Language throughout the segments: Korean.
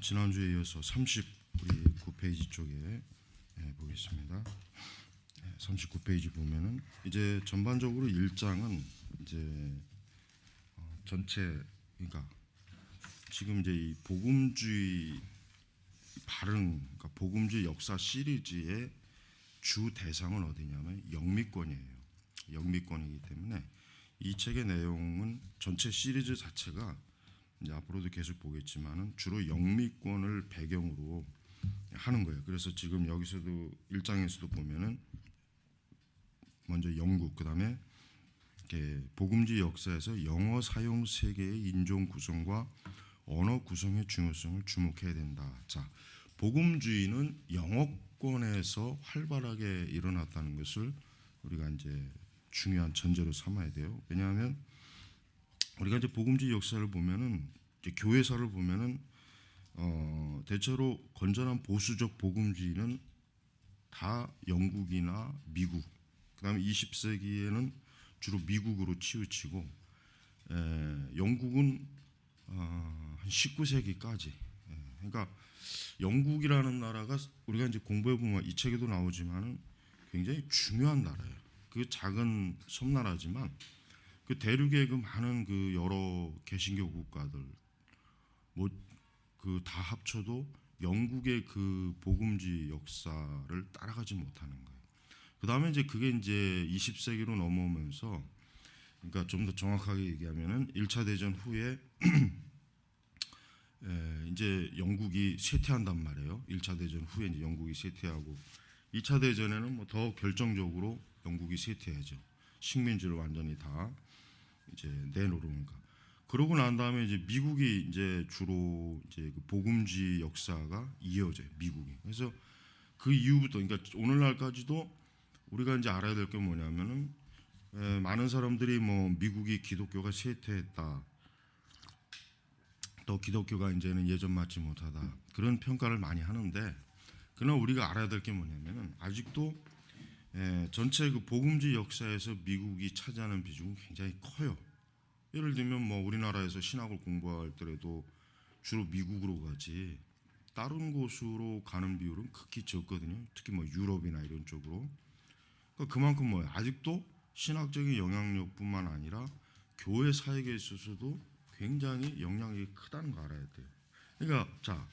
지난주에 이어서 39페이지 쪽에 보겠습니다. 39페이지 보면은 이제 전반적으로 1장은 이제 전체, 그러니까 지금 이제 이 복음주의 발흥, 그러니까 복음주의 역사 시리즈의 주 대상은 어디냐면 영미권이에요. 영미권이기 때문에 이 책의 내용은 전체 시리즈 자체가 이제 앞으로도 계속 보겠지만은 주로 영미권을 배경으로 하는 거예요. 그래서 지금 여기서도 1장에서도 보면은 먼저 영국, 그다음에 복음주의 역사에서 영어 사용 세계의 인종 구성과 언어 구성의 중요성을 주목해야 된다. 자, 복음주의는 영어권에서 활발하게 일어났다는 것을 우리가 이제 중요한 전제로 삼아야 돼요. 왜냐하면 우리가 이제 복음주의 역사를 보면은, 이제 교회사를 보면은 대체로 건전한 보수적 복음주의는 다 영국이나 미국, 그다음에 20세기에는 주로 미국으로 치우치고, 영국은 한 19세기까지. 그러니까 영국이라는 나라가 우리가 이제 공부해 보면 이 책에도 나오지만은 굉장히 중요한 나라예요. 그 작은 섬나라지만 그 대륙의 그 많은 그 여러 개신교 국가들 뭐 그 다 합쳐도 영국의 그 복음주의 역사를 따라가지 못하는 거예요. 그 다음에 이제 그게 이제 20세기로 넘어오면서, 그러니까 좀 더 정확하게 얘기하면은 1차 대전 후에 이제 영국이 쇠퇴한단 말이에요. 1차 대전 후에 이제 영국이 쇠퇴하고 2차 대전에는 뭐 더 결정적으로 영국이 쇠퇴하죠. 식민지를 완전히 다 이제 내놓으니까. 그러고 난 다음에 이제 미국이 이제 주로 이제 그 복음주의 역사가 이어져요. 미국이. 그래서 그 이후부터, 그러니까 오늘날까지도 우리가 이제 알아야 될 게 뭐냐면은, 많은 사람들이 뭐 미국이 기독교가 쇠퇴했다, 또 기독교가 이제는 예전 맞지 못하다, 그런 평가를 많이 하는데, 그러나 우리가 알아야 될 게 뭐냐면은 아직도 전체 그 복음주의 역사에서 미국이 차지하는 비중은 굉장히 커요. 예를 들면 뭐 우리나라에서 신학을 공부할 때라도 주로 미국으로 가지 다른 곳으로 가는 비율은 극히 적거든요. 특히 뭐 유럽이나 이런 쪽으로. 그러니까 그만큼 뭐예요? 아직도 신학적인 영향력뿐만 아니라 교회 사역에 있어서도 굉장히 영향력이 크다는 거 알아야 돼요. 그러니까 자,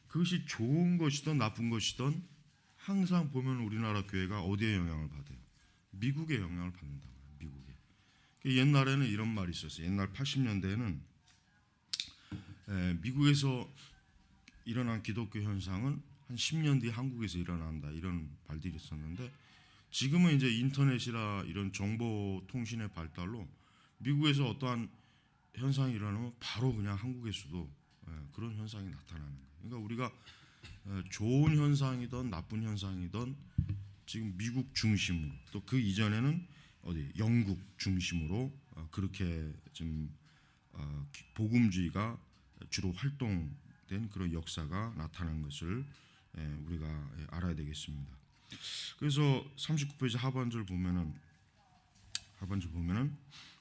그것이 좋은 것이든 나쁜 것이든 항상 보면 우리나라 교회가 어디에 영향을 받아요? 미국의 영향을 받는다. 미국에. 옛날에는 이런 말이 있었어요. 옛날 80년대에는 미국에서 일어난 기독교 현상은 한 10년 뒤에 한국에서 일어난다, 이런 말들이 있었는데, 지금은 이제 인터넷이나 이런 정보통신의 발달로 미국에서 어떠한 현상이 일어나면 바로 그냥 한국에서도 그런 현상이 나타나는 거예요. 그러니까 우리가 좋은 현상이든 나쁜 현상이든 지금 미국 중심으로, 또 그 이전에는 어디 영국 중심으로 그렇게 좀 복음주의가 주로 활동된 그런 역사가 나타난 것을 우리가 알아야 되겠습니다. 그래서 39페이지 하반절 보면은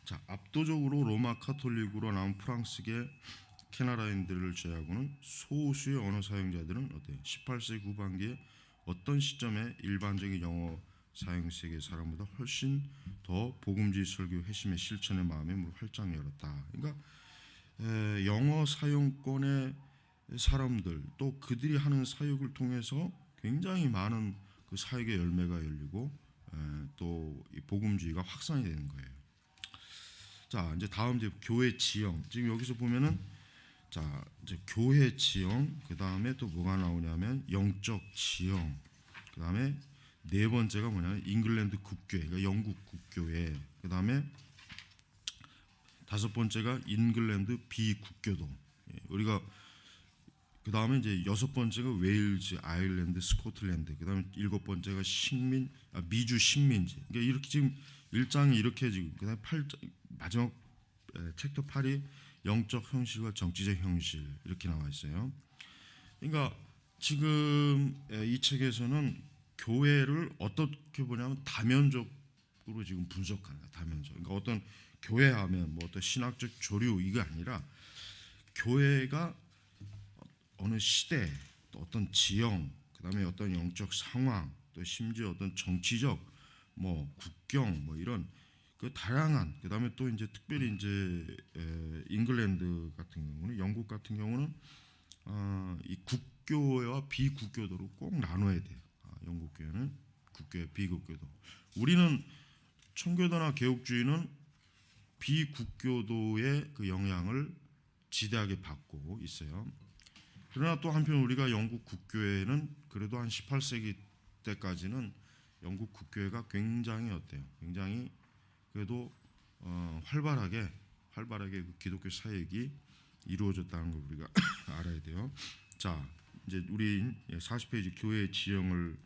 자, 압도적으로 로마 카톨릭으로 나온 프랑스계 캐나다인들을 제외하고는 소수의 언어 사용자들은 어때? 18세기 후반기에 어떤 시점에 일반적인 영어 사용 세계 사람보다 훨씬 더 복음주의 설교 회심의 실천의 마음에 문을 활짝 열었다. 그러니까 영어 사용권의 사람들, 또 그들이 하는 사역을 통해서 굉장히 많은 그 사역의 열매가 열리고 또 이 복음주의가 확산이 되는 거예요. 자, 이제 다음 이제 교회 지형. 지금 여기서 보면은 자, 이제 교회 지형, 그 다음에 또 뭐가 나오냐면 영적 지형, 그 다음에 네 번째가 뭐냐면 잉글랜드 국교회, 그러니까 영국 국교회, 그 다음에 다섯 번째가 잉글랜드 비국교도, 우리가 그 다음에 이제 여섯 번째가 웨일즈, 아일랜드, 스코틀랜드, 그 다음에 일곱 번째가 미주 식민지. 그러니까 이렇게 지금 1장이 이렇게, 지금 그 다음에 8장, 마지막 챕터 8이 영적 형실과 정치적 형실, 이렇게 나와 있어요. 그러니까 지금 이 책에서는 교회를 어떻게 보냐면 다면적으로 지금 분석하는 거야. 다면적. 그러니까 어떤 교회하면 뭐 어떤 신학적 조류, 이게 아니라 교회가 어느 시대, 또 어떤 지형, 그다음에 어떤 영적 상황, 또 심지어 어떤 정치적 뭐 국경 뭐 이런 그 다양한, 그다음에 또 이제 특별히 이제 잉글랜드 같은 경우는, 영국 같은 경우는 이 국교와 비국교도로 꼭 나눠야 돼요. 영국 교회는 국교와 비국교도. 우리는 청교도나 개혁주의는 비국교도의 그 영향을 지대하게 받고 있어요. 그러나 또 한편 우리가 영국 국교회는 그래도 한 18세기 때까지는 영국 국교회가 굉장히 어때요? 굉장히 그래도 활발하게 그 기독교 사역이 이루어졌다는 걸 우리가 알아야 돼요. 자, 이제 우리 40페이지 교회의 지형을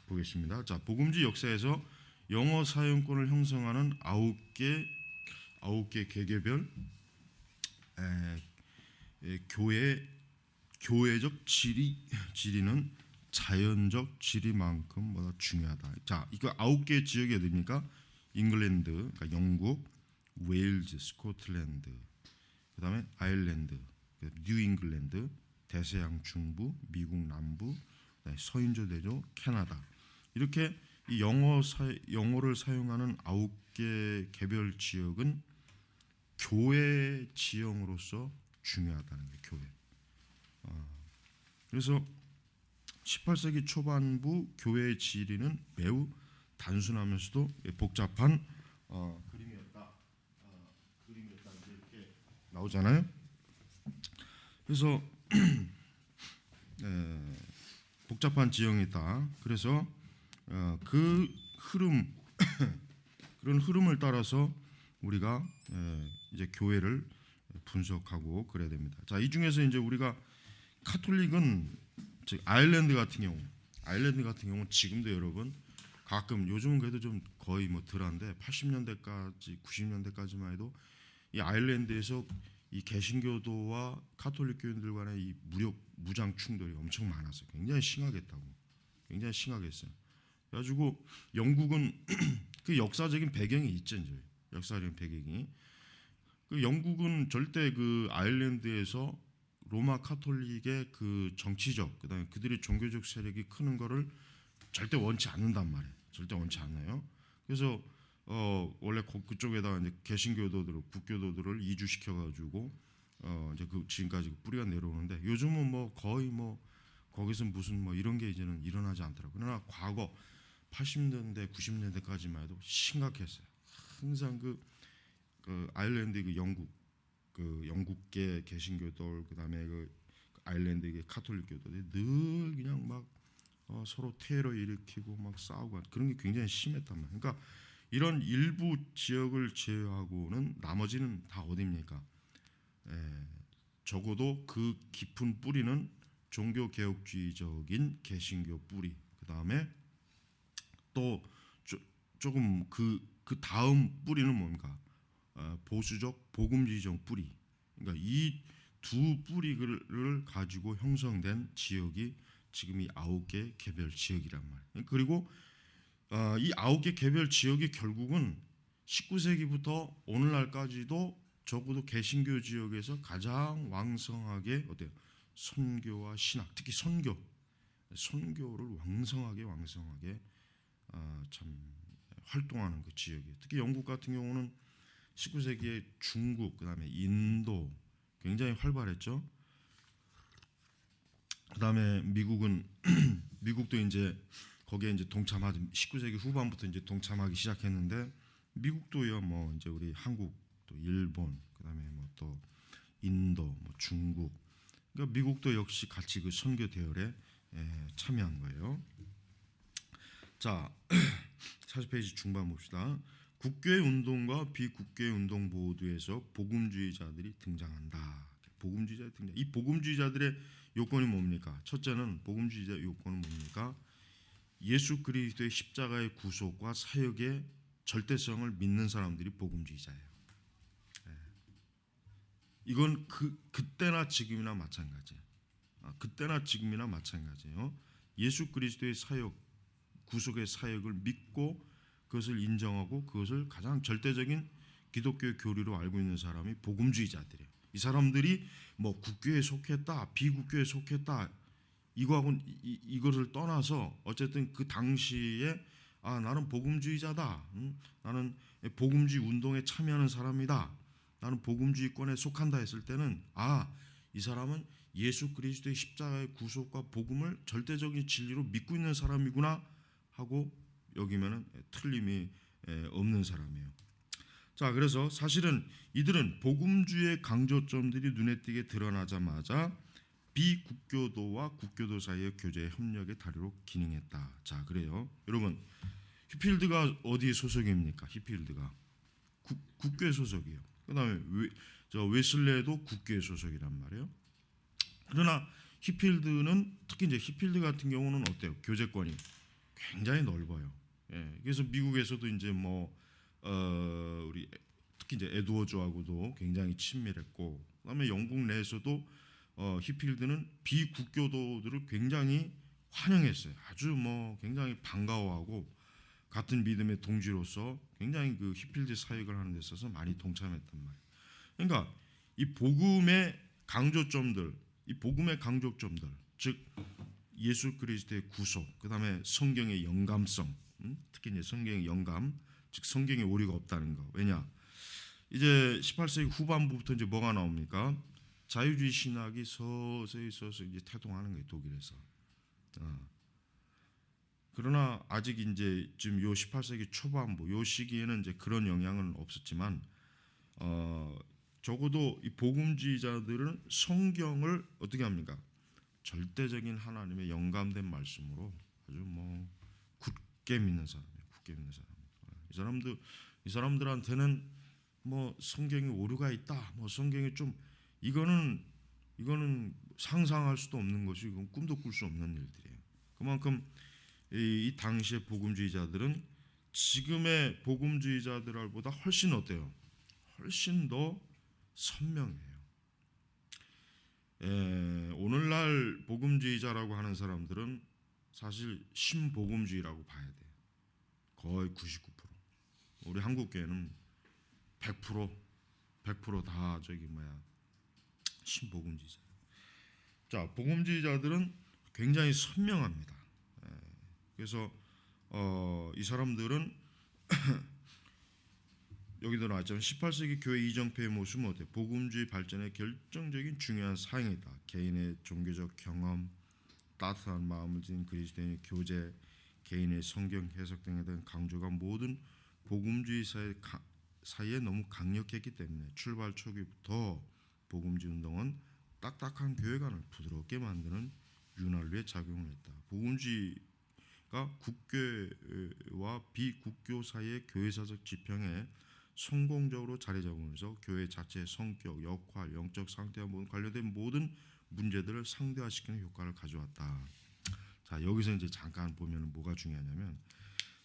보겠습니다. 자, 복음주의 역사에서 영어 사용권을 형성하는 9개 개개별 교회적 지리는 자연적 지리만큼 뭐다 중요하다. 자, 이거 9개 지역이 어디입니까? 잉글랜드, 그러니까 영국, 웨일즈, 스코틀랜드, 그다음에 아일랜드, 뉴 잉글랜드, 대서양 중부, 미국 남부, 서인조 대조, 캐나다. 이렇게 이 영어를 사용하는 9개 개별 지역은 교회 지형으로서 중요하다는 게 교회. 그래서 18세기 초반부 교회의 지리는 매우 단순하면서도 복잡한 그림이었다. 그림이었다 이렇게 나오잖아요. 그래서 복잡한 지형이다. 그래서 그 흐름 그런 흐름을 따라서 우리가 이제 교회를 분석하고 그래야 됩니다. 자, 이 중에서 이제 우리가 카톨릭은 즉 아일랜드 같은 경우 지금도 여러분 가끔, 요즘은 그래도 좀 거의 뭐 덜한데 80년대까지 90년대까지만 해도 이 아일랜드에서 이 개신교도와 카톨릭 교인들 간의 이 무장 충돌이 엄청 많았어요. 굉장히 심하겠어요. 그래가지고 영국은 그 역사적인 배경이 있죠. 이제 역사적인 배경이, 그 영국은 절대 그 아일랜드에서 로마 카톨릭의 그 정치적, 그다음에 그들의 종교적 세력이 크는 거를 절대 원치 않는단 말이에요. 절대 원치 않아요. 그래서 원래 그쪽에다가 이제 개신교도들, 국교도들을 이주시켜 가지고 이제 그 지금까지 뿌리가 내려오는데, 요즘은 뭐 거의 뭐 거기서 무슨 뭐 이런 게 이제는 일어나지 않더라고요. 그러나 과거 80년대, 90년대까지만 해도 심각했어요. 항상 그 아일랜드 그 영국계 개신교들, 그다음에 그 아일랜드계 카톨릭교도들이 늘 그냥 막 서로 테러 일으키고 막 싸우고 그런 게 굉장히 심했단 말이에요. 그러니까 이런 일부 지역을 제외하고는 나머지는 다 어디입니까? 적어도 그 깊은 뿌리는 종교 개혁주의적인 개신교 뿌리. 그다음에 또 조금 그 다음 뿌리는 뭡니까? 보수적 복음주의적 뿌리. 그러니까 이 두 뿌리를 가지고 형성된 지역이 지금 이 9개 개별 지역이란 말이에요. 그리고 이 9개 개별 지역이 결국은 19세기부터 오늘날까지도 적어도 개신교 지역에서 가장 왕성하게 어때요? 선교와 신학, 특히 선교를 왕성하게 참 활동하는 그 지역이에요. 특히 영국 같은 경우는 19세기에 중국, 그다음에 인도 굉장히 활발했죠. 그다음에 미국은 미국도 이제 거기에 이제 19세기 후반부터 이제 동참하기 시작했는데, 미국도요 뭐 이제 우리 한국, 또 일본, 그다음에 뭐 또 인도, 뭐 중국, 그러니까 미국도 역시 같이 그 선교 대열에 참여한 거예요. 자, 40페이지 중반 봅시다. 국교의 운동과 비국교의 운동 모두에서 복음주의자들이 등장한다. 복음주의자들이 등장. 이 복음주의자들의 요건이 뭡니까? 첫째는 복음주의자 요건은 뭡니까? 예수 그리스도의 십자가의 구속과 사역의 절대성을 믿는 사람들이 복음주의자예요. 이건 그때나 지금이나 마찬가지예요. 그때나 지금이나 마찬가지예요. 예수 그리스도의 사역, 구속의 사역을 믿고 그것을 인정하고 그것을 가장 절대적인 기독교의 교리로 알고 있는 사람이 복음주의자들이에요. 이 사람들이 뭐 국교에 속했다, 비국교에 속했다 이거하고는 이것을 떠나서 어쨌든 그 당시에 나는 복음주의자다. 나는 복음주의 운동에 참여하는 사람이다. 나는 복음주의권에 속한다 했을 때는 이 사람은 예수 그리스도의 십자가의 구속과 복음을 절대적인 진리로 믿고 있는 사람이구나 하고 여기면은 틀림이 없는 사람이에요. 자, 그래서 사실은 이들은 복음주의의 강조점들이 눈에 띄게 드러나자마자 비국교도와 국교도 사이의 교제 협력의 다리로 기능했다. 자, 그래요. 여러분, 히필드가 어디 소속입니까? 히필드가 국교의 소속이에요. 그다음에 웨슬레도 국교의 소속이란 말이에요. 그러나 히필드는 특히 이제 히필드 같은 경우는 어때요? 교제권이 굉장히 넓어요. 그래서 미국에서도 이제 우리 특히 이제 에드워즈하고도 굉장히 친밀했고, 그다음에 영국 내에서도 히필드는 비국교도들을 굉장히 환영했어요. 아주 굉장히 반가워하고 같은 믿음의 동지로서 굉장히 그 히필드 사역을 하는 데 있어서 많이 동참했단 말이에요. 그러니까 이 복음의 강조점들, 즉 예수 그리스도의 구속, 그다음에 성경의 영감성, 특히 이제 성경의 영감, 즉 성경에 오류가 없다는 거. 왜냐? 이제 18세기 후반부부터 이제 뭐가 나옵니까? 자유주의 신학이 서서히 이제 태동하는 거예요, 독일에서. 그러나 아직 이제 지금 요 18세기 초반부 요 시기에는 이제 그런 영향은 없었지만 적어도 이 복음주의자들은 성경을 어떻게 합니까? 절대적인 하나님의 영감된 말씀으로 아주 굳게 믿는 사람이에요. 굳게 믿는 사람. 이 사람들한테는 성경에 오류가 있다. 성경이 좀 이거는 상상할 수도 없는 것이, 이건 꿈도 꿀 수 없는 일들이에요. 그만큼 이 당시의 복음주의자들은 지금의 복음주의자들보다 훨씬 어때요? 훨씬 더 선명해요. 오늘날 복음주의자라고 하는 사람들은 사실 신복음주의라고 봐야 돼요. 거의 99%. 우리 한국교회는 100% 다 신복음주의자. 자, 복음주의자들은 굉장히 선명합니다. 그래서 이 사람들은 여기도 나왔지만 18세기 교회 이정표의 모습은 어때요? 복음주의 발전의 결정적인 중요한 사항이다. 개인의 종교적 경험, 따뜻한 마음을 지닌 그리스도인의 교제, 개인의 성경 해석 등에 대한 강조가 모든 복음주의 사이에 너무 강력했기 때문에 출발 초기부터 복음주의 운동은 딱딱한 교회관을 부드럽게 만드는 윤활유에 작용을 했다. 복음주의가 국교와 비국교 사이의 교회사적 지평에 성공적으로 자리 잡으면서 교회 자체의 성격, 역할, 영적 상태와 관련된 모든 문제들을 상대화시키는 효과를 가져왔다. 자, 여기서 이제 잠깐 보면 뭐가 중요하냐면,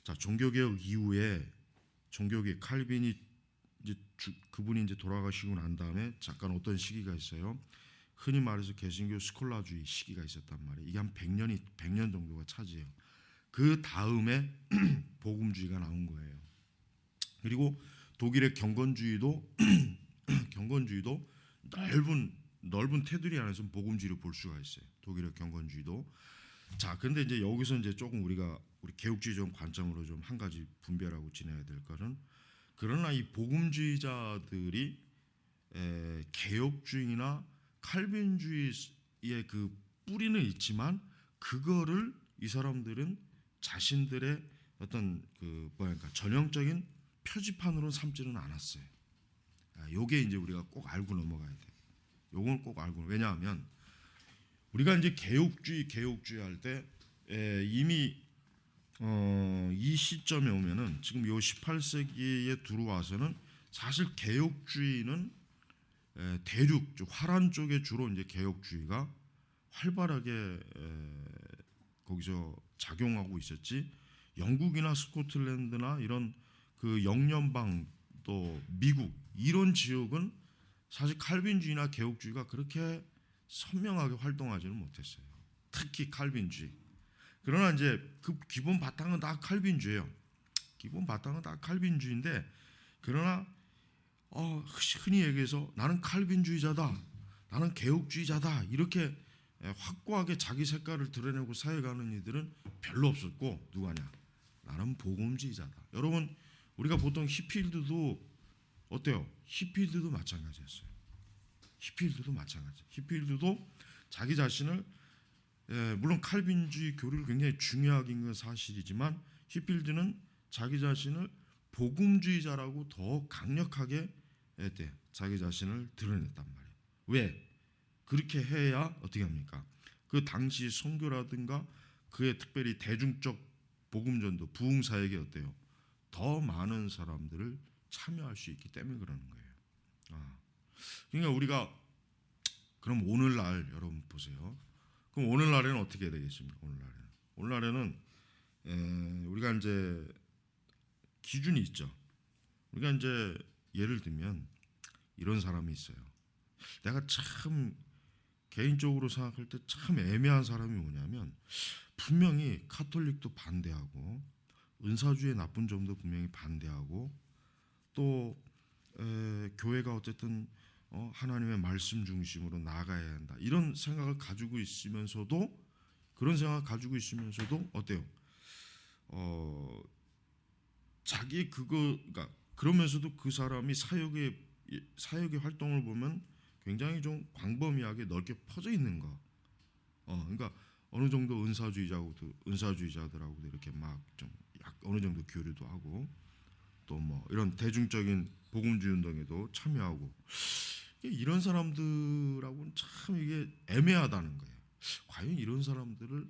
자, 종교개혁 이후에 종교개혁 칼빈이 그분이 이제 돌아가시고 난 다음에 잠깐 어떤 시기가 있어요. 흔히 말해서 개신교 스콜라주의 시기가 있었단 말이에요. 이게 한 100년 정도가 차지해요. 그 다음에 복음주의가 나온 거예요. 그리고 독일의 경건주의도 넓은 테두리 안에서 복음주의를 볼 수가 있어요. 독일의 경건주의도. 자, 근데 이제 여기서 이제 조금 우리 개혁주의적 관점으로 좀 한 가지 분별하고 지내야 될 거는, 그러나 이 복음주의자들이 개혁주의나 칼빈주의의 그 뿌리는 있지만 그거를 이 사람들은 자신들의 어떤 전형적인 표지판으로 삼지는 않았어요. 요게 이제 우리가 꼭 알고 넘어가야 돼요. 요건 꼭 알고. 왜냐하면 우리가 이제 개혁주의 할 때 이미 이 시점에 오면은 지금 요 18세기에 들어와서는 사실 개혁주의는 대륙, 즉 화란 쪽에 주로 이제 개혁주의가 활발하게 거기서 작용하고 있었지. 영국이나 스코틀랜드나 이런 그 영연방 또 미국 이런 지역은 사실 칼빈주의나 개혁주의가 그렇게 선명하게 활동하지는 못했어요. 특히 칼빈주의. 그러나 이제 그 기본 바탕은 다 칼빈주의예요. 기본 바탕은 다 칼빈주의인데, 그러나 흔히 얘기해서 나는 칼빈주의자다, 나는 개혁주의자다 이렇게 확고하게 자기 색깔을 드러내고 사회가는 이들은 별로 없었고 누가냐? 나는 복음주의자다. 여러분 우리가 보통 히필드도 어때요? 히필드도 마찬가지였어요. 히필드도 마찬가지. 히필드도 자기 자신을 물론 칼빈주의 교리를 굉장히 중요하게 인 건 사실이지만 히필드는 자기 자신을 복음주의자라고 더 강력하게 자기 자신을 드러냈단 말이에요. 왜? 그렇게 해야 어떻게 합니까? 그 당시 선교라든가 그의 특별히 대중적 복음전도 부흥사역에 어때요? 더 많은 사람들을 참여할 수 있기 때문에 그러는 거예요. 그러니까 우리가 그럼 오늘날 여러분 보세요. 그럼 오늘날에는 어떻게 해야 되겠습니까? 오늘날에는 우리가 이제 기준이 있죠. 우리가 이제 예를 들면 이런 사람이 있어요. 내가 참 개인적으로 생각할 때 참 애매한 사람이 뭐냐면 분명히 카톨릭도 반대하고 은사주의 나쁜 점도 분명히 반대하고 또 교회가 어쨌든 하나님의 말씀 중심으로 나아가야 한다 이런 생각을 가지고 있으면서도 그런 생각을 가지고 있으면서도 어때요? 자기 그러니까 그러면서도 그 사람이 사역의 활동을 보면 굉장히 좀 광범위하게 넓게 퍼져 있는 거. 그러니까 어느 정도 은사주의자들하고도 이렇게 막 좀 어느 정도 교류도 하고 또 뭐 이런 대중적인 복음주의 운동에도 참여하고 이런 사람들하고는 참 이게 애매하다는 거예요. 과연 이런 사람들을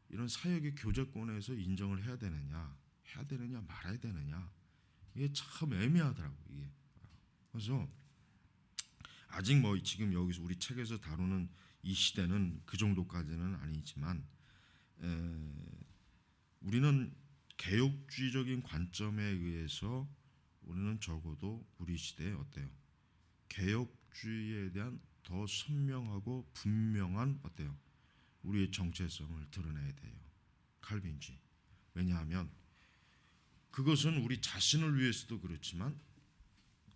이런 사역의 교제권에서 인정을 해야 되느냐 말아야 되느냐 이게 참 애매하더라고 이게. 그래서 아직 뭐 지금 여기서 우리 책에서 다루는 이 시대는 그 정도까지는 아니지만 우리는 개혁주의적인 관점에 의해서 우리는 적어도 우리 시대에 어때요? 개혁주의에 대한 더 선명하고 분명한 어때요? 우리의 정체성을 드러내야 돼요. 칼빈주의. 왜냐하면 그것은 우리 자신을 위해서도 그렇지만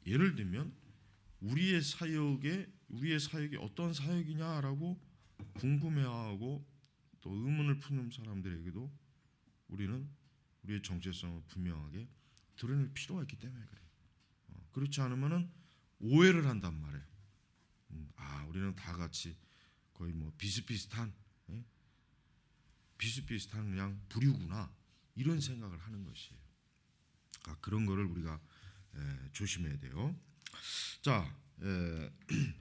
예를 들면 우리의 사역이 어떤 사역이냐라고 궁금해하고 또 의문을 푸는 사람들에게도 우리는 우리의 정체성을 분명하게 드러낼 필요가 있기 때문에 그래요. 그렇지 않으면은 오해를 한단 말이에요. 우리는 다 같이 거의 뭐 비슷비슷한 그냥 부류구나 이런 생각을 하는 것이에요. 그런 거를 우리가 조심해야 돼요. 자,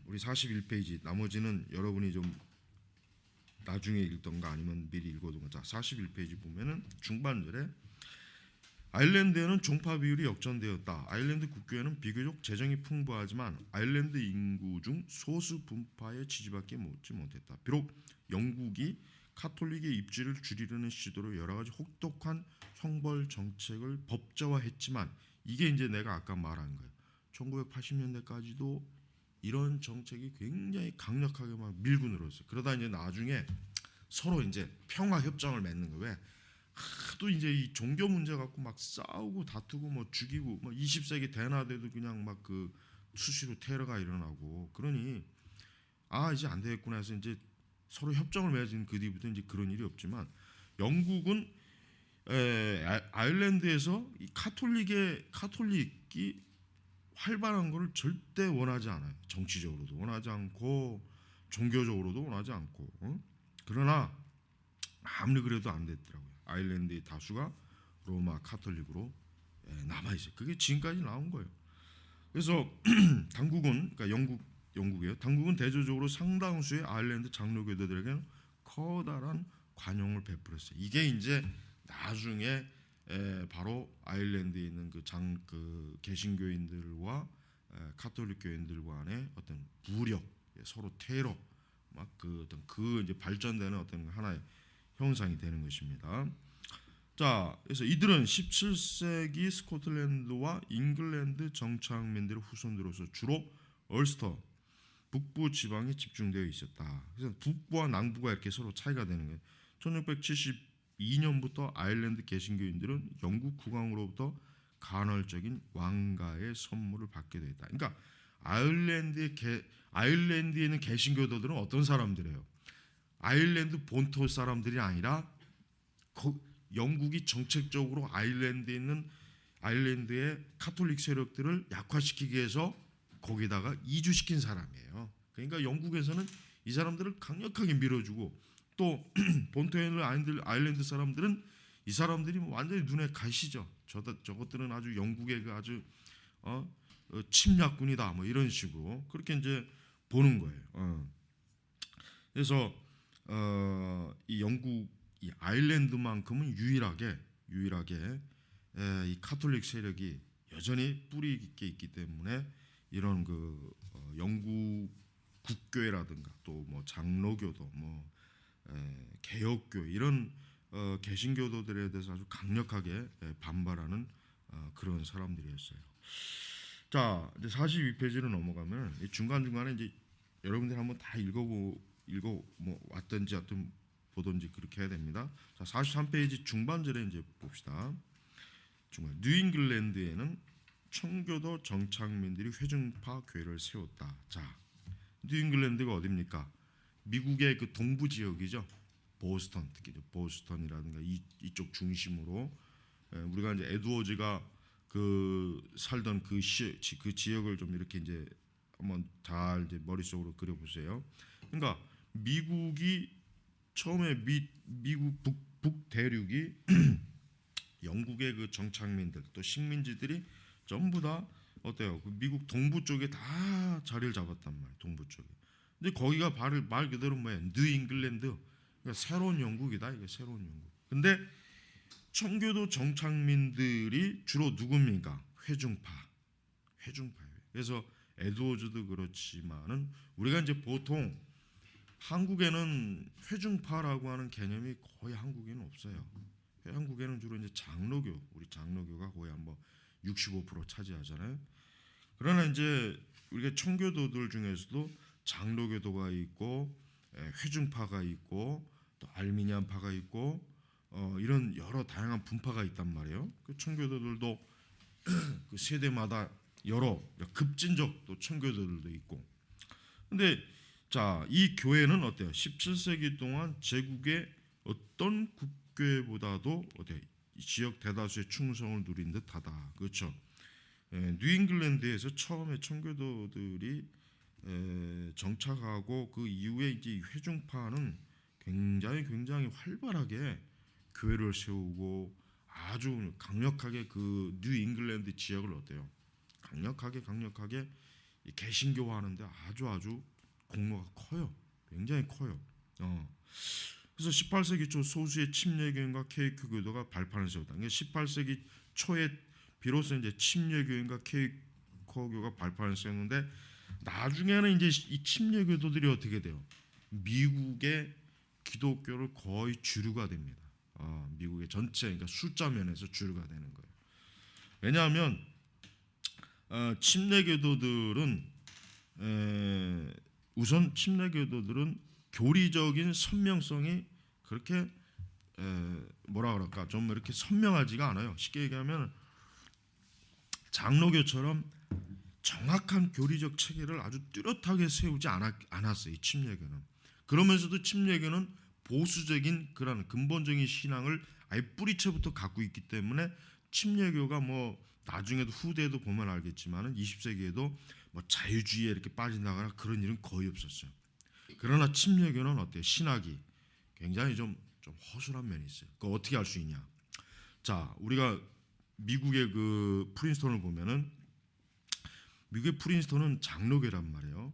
우리 41페이지 나머지는 여러분이 좀 나중에 읽던가 아니면 미리 읽어둔가. 자, 41페이지 보면은 중반절에 아일랜드에는 종파 비율이 역전되었다. 아일랜드 국교회는 비교적 재정이 풍부하지만 아일랜드 인구 중 소수 분파의 지지받지 못했다. 비록 영국이 카톨릭의 입지를 줄이려는 시도로 여러 가지 혹독한 형벌 정책을 법제화했지만 이게 이제 내가 아까 말한 거예요. 1980년대까지도 이런 정책이 굉장히 강력하게 막 밀고 늘었어요. 그러다 이제 나중에 서로 이제 평화 협정을 맺는 거예요. 왜? 하도 이제 이 종교 문제 갖고 막 싸우고 다투고 뭐 죽이고 뭐 20세기 대낮에도 그냥 막 그 수시로 테러가 일어나고 그러니 이제 안 되겠구나 해서 이제 서로 협정을 맺은 그 뒤부터 이제 그런 일이 없지만 영국은 아일랜드에서 이 카톨릭이 활발한 것을 절대 원하지 않아요. 정치적으로도 원하지 않고 종교적으로도 원하지 않고 그러나 아무리 그래도 안 됐더라고요. 아일랜드의 다수가 로마 카톨릭으로 남아있어요. 그게 지금까지 나온 거예요. 그래서 당국은 그러니까 영국이에요. 당국은 대조적으로 상당수의 아일랜드 장로교도들에게는 커다란 관용을 베풀었어요. 이게 이제 나중에 바로 아일랜드에 있는 그 개신교인들과 카톨릭 교인들 간의 어떤 부력, 서로 테러, 막 그 이제 발전되는 어떤 하나의 현상이 되는 것입니다. 자, 그래서 이들은 17세기 스코틀랜드와 잉글랜드 정착민들의 후손들로서 주로 얼스터 북부 지방에 집중되어 있었다. 그래서 북부와 남부가 이렇게 서로 차이가 되는 거예요. 1672년부터 아일랜드 개신교인들은 영국 국왕으로부터 간헐적인 왕가의 선물을 받게 되었다. 그러니까 아일랜드에 있는 개신교도들은 어떤 사람들이에요? 아일랜드 본토 사람들이 아니라 영국이 정책적으로 아일랜드의 카톨릭 세력들을 약화시키기 위해서 거기다가 이주시킨 사람이에요. 그러니까 영국에서는 이 사람들을 강력하게 밀어주고 또 본토에 있는 아일랜드 사람들은 이 사람들이 뭐 완전히 눈에 가시죠. 저것들은 아주 영국의 그 아주 침략군이다 뭐 이런 식으로 그렇게 이제 보는 거예요. 그래서 이 영국 이 아일랜드만큼은 유일하게 이 카톨릭 세력이 여전히 뿌리 있게 있기 때문에 이런 그 영국 국교회라든가 또 뭐 장로교도 뭐 개혁교 이런 개신교도들에 대해서 아주 강력하게 반발하는 그런 사람들이었어요. 자, 이제 42페이지로 넘어가면 중간 중간에 이제 여러분들 한번 다 읽어 뭐 왔든지 하여튼 보든지 그렇게 해야 됩니다. 자, 43페이지 중반절에 이제 봅시다. 뉴잉글랜드에는 청교도 정착민들이 회중파 교회를 세웠다. 자, 뉴잉글랜드가 어디입니까? 미국의 그 동부 지역이죠. 보스턴, 특히 보스턴이라든가 이쪽 중심으로 우리가 이제 에드워즈가 그 살던 그 지역을 좀 이렇게 이제 한번 잘 이제 머릿속으로 그려보세요. 그러니까 미국이 처음에 미국 북대륙이 영국의 그 정착민들 또 식민지들이 전부 다 어때요? 그 미국 동부 쪽에 다 자리를 잡았단 말이에요. 동부 쪽에. 근데 거기가 말 그대로 뭐예요? 뉴잉글랜드. 그러니까 새로운 영국이다. 이게 새로운 영국. 근데 청교도 정착민들이 주로 누굽니까? 회중파예요. 그래서 에드워즈도 그렇지만은 우리가 이제 보통 한국에는 회중파라고 하는 개념이 거의 한국에는 없어요. 한국에는 주로 이제 우리 장로교가 거의 한 65% 차지하잖아요. 그러나 이제 우리가 청교도들 중에서도 장로교도가 있고 회중파가 있고 또 알미니안파가 있고 이런 여러 다양한 분파가 있단 말이에요. 그 청교도들도 그 세대마다 여러 급진적 또 청교도들도 있고. 근데 자, 이 교회는 어때요? 17세기 동안 제국의 어떤 국교회보다도 어때요? 지역 대다수의 충성을 누린 듯하다. 그렇죠? 뉴잉글랜드에서 처음에 청교도들이 정착하고 그 이후에 이제 회중파는 굉장히 활발하게 교회를 세우고 아주 강력하게 그 뉴잉글랜드 지역을 어때요? 강력하게 개신교화하는데 아주 공로가 커요. 굉장히 커요. 그래서 18세기 초 소수의 침례교인과 케이크교도가 발판을 세웠다. 그러니까 18세기 초에 비로소 이제 침례교인과 케이커교가 발판을 세웠는데 나중에는 이제 이 침례교도들이 어떻게 돼요? 미국의 기독교를 거의 주류가 됩니다. 미국의 전체 그러니까 숫자 면에서 주류가 되는 거예요. 왜냐하면 우선 침례교도들은 교리적인 선명성이 그렇게 뭐라 그럴까 좀 이렇게 선명하지가 않아요. 쉽게 얘기하면 장로교처럼 정확한 교리적 체계를 아주 뚜렷하게 세우지 않았어요. 이 침례교는. 그러면서도 침례교는 보수적인 그런 근본적인 신앙을 아예 뿌리채부터 갖고 있기 때문에 침례교가 뭐 나중에도 후대에도 보면 알겠지만은 20세기에도 뭐 자유주의에 이렇게 빠진다거나 그런 일은 거의 없었어요. 그러나 침례교는 어때요? 신학이 굉장히 좀 허술한 면이 있어요. 그거 어떻게 알 수 있냐? 자, 우리가 미국의 그 프린스턴을 보면은 미국의 프린스턴은 장로교란 말이에요.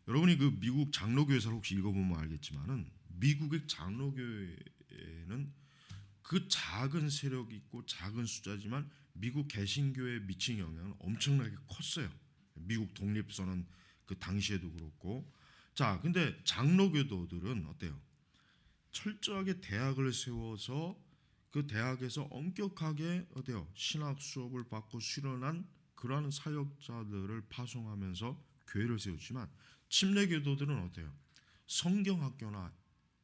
여러분이 그 미국 장로교에서 혹시 읽어보면 알겠지만은 미국의 장로교회는 그 작은 세력이 있고 작은 숫자지만 미국 개신교에 미친 영향은 엄청나게 컸어요. 미국 독립선언 그 당시에도 그렇고. 자, 근데 장로교도들은 어때요? 철저하게 대학을 세워서 그 대학에서 엄격하게 어때요? 신학 수업을 받고 수련한 그러한 사역자들을 파송하면서 교회를 세우지만 침례교도들은 어때요? 성경학교나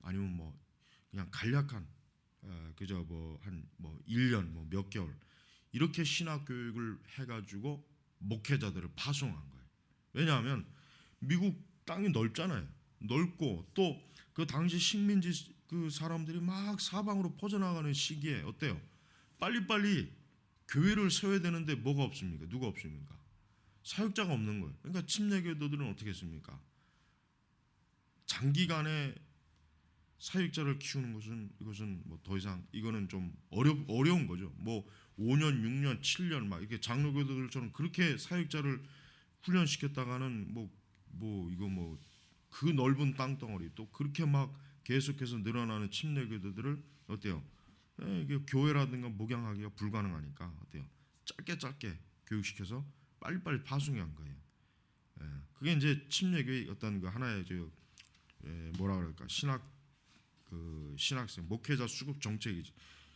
아니면 뭐 그냥 간략한 그저 뭐 한 1년 뭐 몇 개월 이렇게 신학 교육을 해가지고 목회자들을 파송한 거예요. 왜냐하면 미국 땅이 넓잖아요. 넓고 또 그 당시 식민지 그 사람들이 막 사방으로 퍼져나가는 시기에 어때요? 빨리빨리 교회를 세워야 되는데 뭐가 없습니까? 누가 없습니까? 사역자가 없는 거예요. 그러니까 침례교도들은 어떻게 했습니까? 장기간에 사역자를 키우는 것은 이것은 뭐 더 이상 이거는 좀 어려운 거죠. 뭐 5년, 6년, 7년 막 이렇게 장로교도들처럼 그렇게 사역자를 훈련시켰다가는 뭐 이거 뭐 그 넓은 땅덩어리 또 그렇게 막 계속해서 늘어나는 침례교도들을 어때요? 이게 교회라든가 목양하기가 불가능하니까 어때요? 짧게 교육시켜서 빨리빨리 파송한 거예요. 그게 이제 침례교의 어떤 그 하나의 뭐라 그럴까 신학생 목회자 수급 정책이지.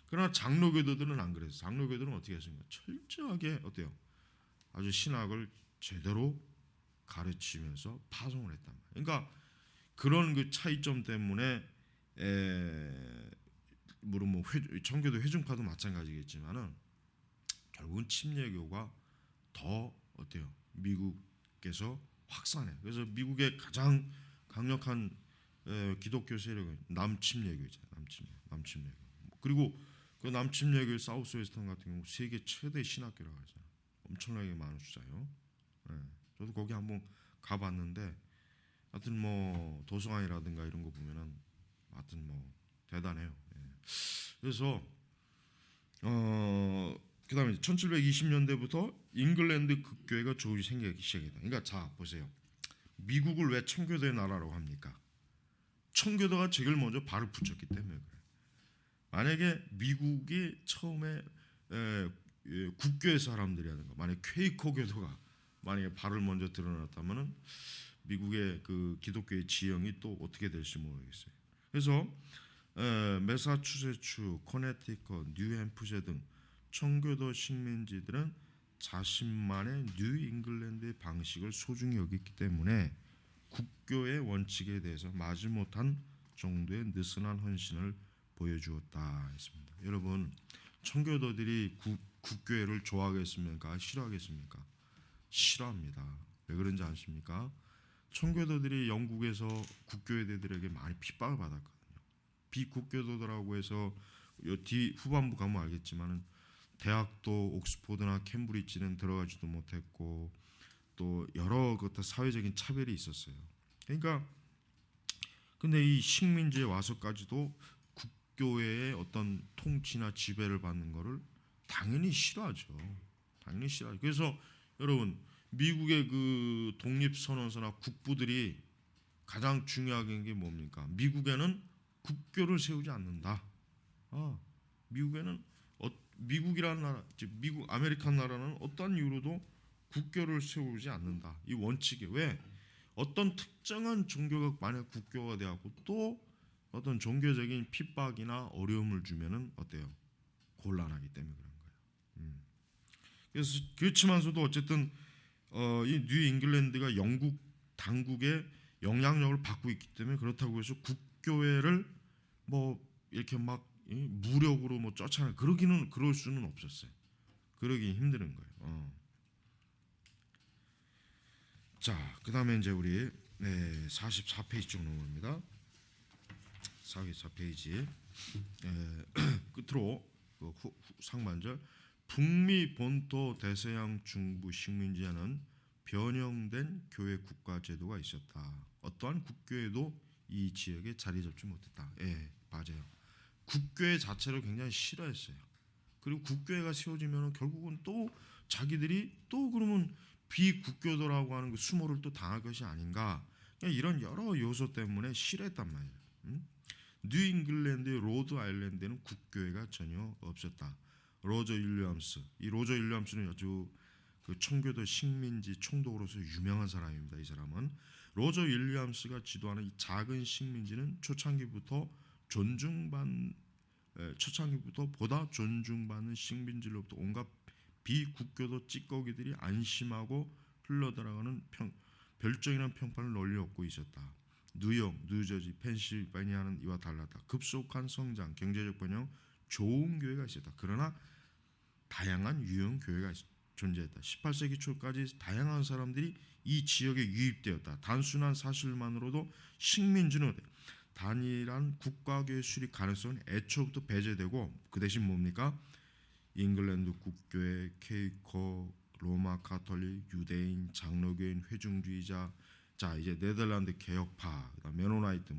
그러나 장로교도들은 안 그랬어요. 장로교도들은 어떻게 했습니까? 철저하게 어때요? 아주 신학을 제대로 가르치면서 파송을 했단 말이에요. 그러니까 그런 그 차이점 때문에 물론 뭐 청교도 회중파도 마찬가지겠지만은 결국은 침례교가 더 어때요? 미국에서 확산해. 그래서 미국의 가장 강력한 기독교 세력은 남침례교죠. 남침례교. 그리고 그 남침례교 사우스웨스턴 같은 경우 세계 최대 신학교라고 하잖아요. 엄청나게 많은 숫자요. 저도 거기 한번 가봤는데, 하여튼 뭐 도서관이라든가 이런 거 보면은 하여튼 뭐 대단해요. 그래서 그다음에 1720년대부터 잉글랜드 극교회가 조금씩 생기기 시작했다. 그러니까 자 보세요. 미국을 왜 청교도의 나라라고 합니까? 청교도가 제일 먼저 발을 붙였기 때문에 그래요. 만약에 미국이 처음에 국교회 사람들이라든가 만약 퀘이커 교도가 만약에 발을 먼저 드러났다면은 미국의 그 기독교의 지형이 또 어떻게 될지 모르겠어요. 그래서 매사추세츠, 코네티컷, 뉴햄프셔 등 청교도 식민지들은 자신만의 뉴 잉글랜드의 방식을 소중히 여겼기 때문에 국교의 원칙에 대해서 마지못한 정도의 느슨한 헌신을 보여주었다 했습니다. 여러분, 청교도들이 국교회를 좋아하겠습니까? 싫어하겠습니까? 싫어합니다. 왜 그런지 아십니까? 청교도들이 영국에서 국교회대들에게 많이 핍박을 받았거든요. 비국교도들하고 해서 뒤 후반부 가면 알겠지만은 대학도 옥스포드나 캠브리지는 들어가지도 못했고 또 여러 것들 사회적인 차별이 있었어요. 그러니까 근데 이 식민지에 와서까지도 국교회의 어떤 통치나 지배를 받는 거를 당연히 싫어하죠. 당연히 싫어하죠. 그래서 여러분 미국의 그 독립선언서나 국부들이 가장 중요한 게 뭡니까? 미국에는 국교를 세우지 않는다. 미국에는 미국이라는 나라, 즉 미국 아메리칸 나라는 어떠한 이유로도 국교를 세우지 않는다. 이 원칙이 왜? 어떤 특정한 종교가 만약 국교가 되었고 또 어떤 종교적인 핍박이나 어려움을 주면은 어때요? 곤란하기 때문에 그런 거예요. 그래서 그렇지만서도 어쨌든 이 뉴 잉글랜드가 영국 당국의 영향력을 받고 있기 때문에 그렇다고 해서 국교회를 뭐 이렇게 막 무력으로 뭐 쫓아내 그럴 수는 없었어요. 그러기 힘든 거예요. 자, 그다음에 이제 우리 44페이지 쪽 넘어갑니다. 44페이지 끝으로 그 상반절 북미 본토 대서양 중부 식민지에는 변형된 교회 국가 제도가 있었다. 어떠한 국교회도 이 지역에 자리 잡지 못했다. 맞아요. 국교회 자체를 굉장히 싫어했어요. 그리고 국교회가 세워지면 결국은 또 자기들이 또 그러면 비국교도라고 하는 그 수모를 또 당할 것이 아닌가. 이런 여러 요소 때문에 싫어했단 말이에요. 뉴 잉글랜드의 로드 아일랜드에는 국교회가 전혀 없었다. 로저 윌리엄스, 이 로저 윌리엄스는 아주 그 청교도 식민지 총독으로서 유명한 사람입니다. 이 사람은 로저 윌리엄스가 지도하는 이 작은 식민지는 초창기부터 보다 존중받는 식민지로부터 온갖 비국교도 찌꺼기들이 안심하고 흘러들어가는 별정이라는 평판을 널리 얻고 있었다. 뉴욕, 뉴저지, 펜실베니아는 이와 달랐다. 급속한 성장, 경제적 번영, 좋은 교회가 있었다. 그러나 다양한 유형 교회가 존재했다. 18세기 초까지 다양한 사람들이 이 지역에 유입되었다. 단순한 사실만으로도 식민지는 단일한 국가교회 수립 가능성은 애초부터 배제되고 그 대신 뭡니까? 잉글랜드 국교회, 케이커, 로마 가톨릭, 유대인, 장로교인, 회중주의자, 자 이제 네덜란드 개혁파, 메노나이트,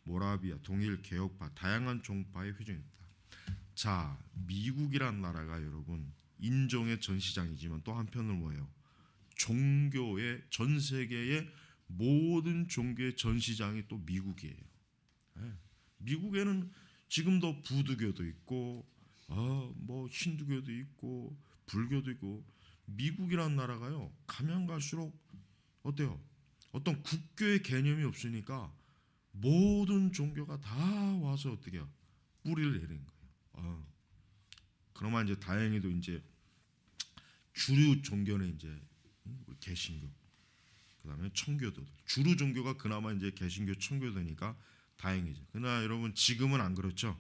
모라비아, 동일 개혁파, 다양한 종파의 회중입니다. 자, 미국이란 나라가 여러분 인종의 전시장이지만 또 한편으로 뭐예요? 종교의 전 세계의 모든 종교의 전시장이 또 미국이에요. 네. 미국에는 지금도 부두교도 있고, 뭐 힌두교도 있고, 불교도 있고, 미국이란 나라가요 가면 갈수록 어때요? 어떤 국교의 개념이 없으니까 모든 종교가 다 와서 어떻게 해요? 뿌리를 내리는 거예요. 그나마 이제 다행히도 이제 주류 종교는 이제 우리 개신교, 그다음에 청교도, 주류 종교가 그나마 이제 개신교, 청교도니까 다행이죠. 그러나 여러분 지금은 안 그렇죠.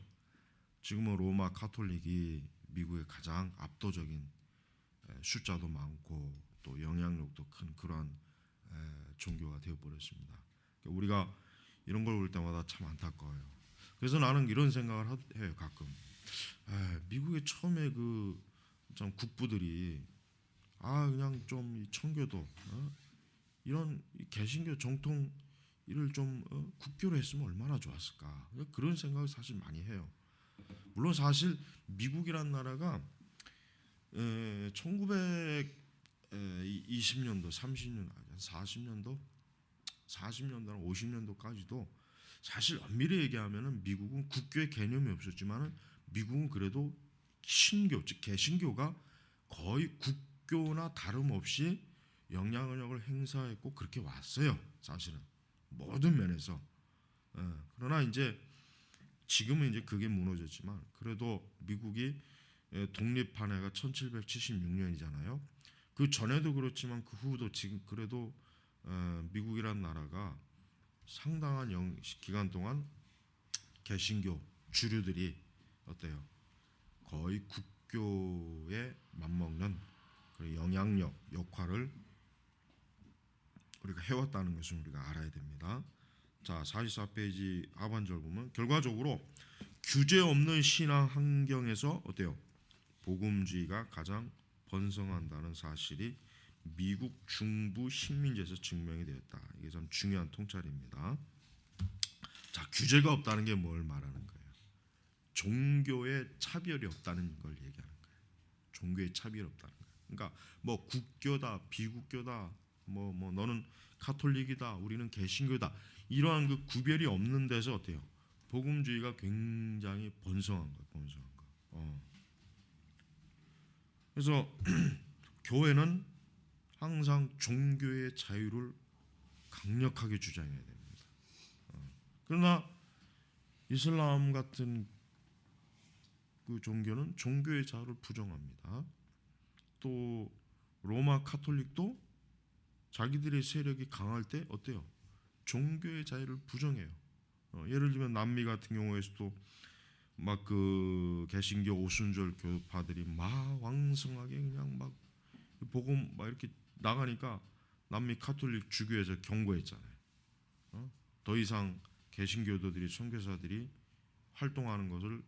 지금은 로마 카톨릭이 미국의 가장 압도적인 숫자도 많고 또 영향력도 큰 그러한 종교가 되어버렸습니다. 우리가 이런 걸 볼 때마다 참 안타까워요. 그래서 나는 이런 생각을 해요 가끔. 미국의 처음에 그 참 국부들이 그냥 좀 청교도 이런 개신교 정통 이를 좀 국교로 했으면 얼마나 좋았을까, 그런 생각을 사실 많이 해요. 물론 사실 미국이란 나라가 1920년도, 30년, 40년도, 50년도까지도 사실 엄밀히 얘기하면은 미국은 국교의 개념이 없었지만은 미국은 그래도 신교, 즉 개신교가 거의 국교나 다름없이 영향력을 행사했고 그렇게 왔어요. 사실은 모든 면에서. 그러나 이제 지금은 이제 그게 무너졌지만 그래도 미국이 독립한 해가 1776년이잖아요. 그 전에도 그렇지만 그 후도 지금 그래도 미국이란 나라가 상당한 기간 동안 개신교 주류들이 어때요? 거의 국교에 맞먹는 그 영향력, 역할을 우리가 해왔다는 것을 우리가 알아야 됩니다. 자, 44페이지 하반절 보면 결과적으로 규제 없는 신앙 환경에서 어때요? 복음주의가 가장 번성한다는 사실이 미국 중부 식민지에서 증명이 되었다. 이게 참 중요한 통찰입니다. 자, 규제가 없다는 게 뭘 말하는 거예요? 종교의 차별이 없다는 걸 얘기하는 거예요. 종교의 차별이 없다는 거예요. 그러니까 뭐 국교다, 비국교다, 뭐 너는 카톨릭이다, 우리는 개신교다, 이러한 그 구별이 없는 데서 어때요? 복음주의가 굉장히 번성한 거예요. 번성한 거. 그래서 교회는 항상 종교의 자유를 강력하게 주장해야 됩니다. 그러나 이슬람 같은 그 종교는 종교의 자유를 부정합니다. 또 로마 카톨릭도 자기들의 세력이 강할 때 어때요? 종교의 자유를 부정해요. 예를 들면 남미 같은 경우에서도 막 그 개신교 오순절 교파들이 막 왕성하게 그냥 막 복음 막 이렇게 나가니까 남미 카톨릭 주교에서 경고했잖아요. 더 이상 개신교도들이, 선교사들이 활동하는 것을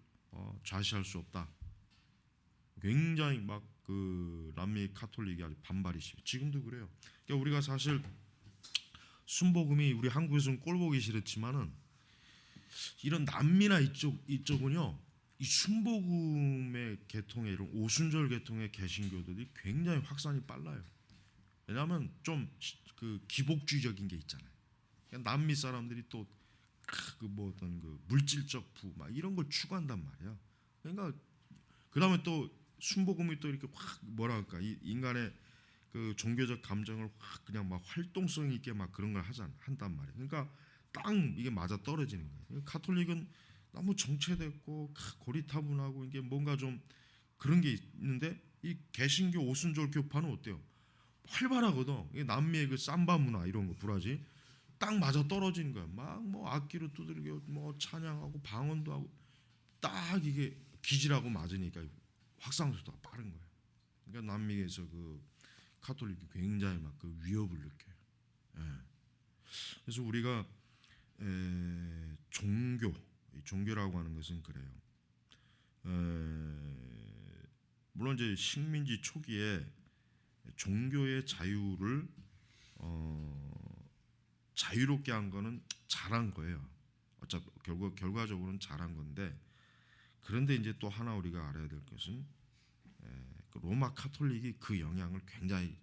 좌시할 수 없다. 굉장히 막 그 남미 카톨릭이 아주 반발이 심해. 지금도 그래요. 그러니까 우리가 사실 순복음이 우리 한국에서는 꼴보기 싫었지만은 이런 남미나 이쪽은요, 이 순복음의 계통의 이런 오순절 계통의 개신교들이 굉장히 확산이 빨라요. 왜냐하면 좀 그 기복주의적인 게 있잖아요. 그러니까 남미 사람들이 또 그 뭐 어떤 그 물질적 부 막 이런 걸 추구한단 말이야. 그러니까 그 다음에 또 순복음이 또 이렇게 확 뭐랄까 이 인간의 그 종교적 감정을 확 그냥 막 활동성 있게 막 그런 걸 한단 말이에요. 그러니까 딱 이게 맞아 떨어지는 거예요. 카톨릭은 너무 정체됐고 고리타분하고 이게 뭔가 좀 그런 게 있는데 이 개신교 오순절 교파는 어때요? 활발하거든. 이게 남미의 그 삼바 문화 이런 거 브라질 딱 맞아 떨어지는 거야. 막 뭐 악기로 두들겨 뭐 찬양하고 방언도 하고 딱 이게 기질하고 맞으니까 확산 속도가 빠른 거예요. 그러니까 남미에서 그 카톨릭이 굉장히 막 그 위협을 느껴요. 예. 그래서 우리가 종교라고 하는 것은 그래요. 물론 이제 식민지 초기에 종교의 자유를 자유롭게 한 거는 잘한 거예요. 어차피 결과적으로는 잘한 건데, 그런데 이제 또 하나 우리가 알아야 될 것은 그 로마 카톨릭이 그 영향을 굉장히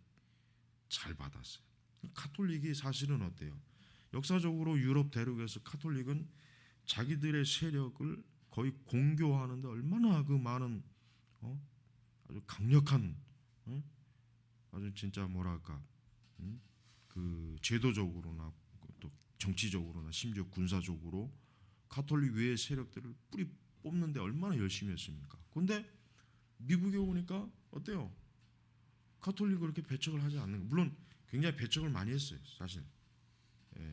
잘 받았어요. 카톨릭이 사실은 어때요? 역사적으로 유럽 대륙에서 카톨릭은 자기들의 세력을 거의 공교하는데 얼마나 그 많은 아주 강력한 아주 진짜 뭐랄까 그 제도적으로나 또 정치적으로나 심지어 군사적으로 카톨릭 외의 세력들을 뿌리 뽑는데 얼마나 열심히 했습니까? 근데 미국에 오니까 어때요? 카톨릭을 그렇게 배척을 하지 않는 거. 물론 굉장히 배척을 많이 했어요, 사실.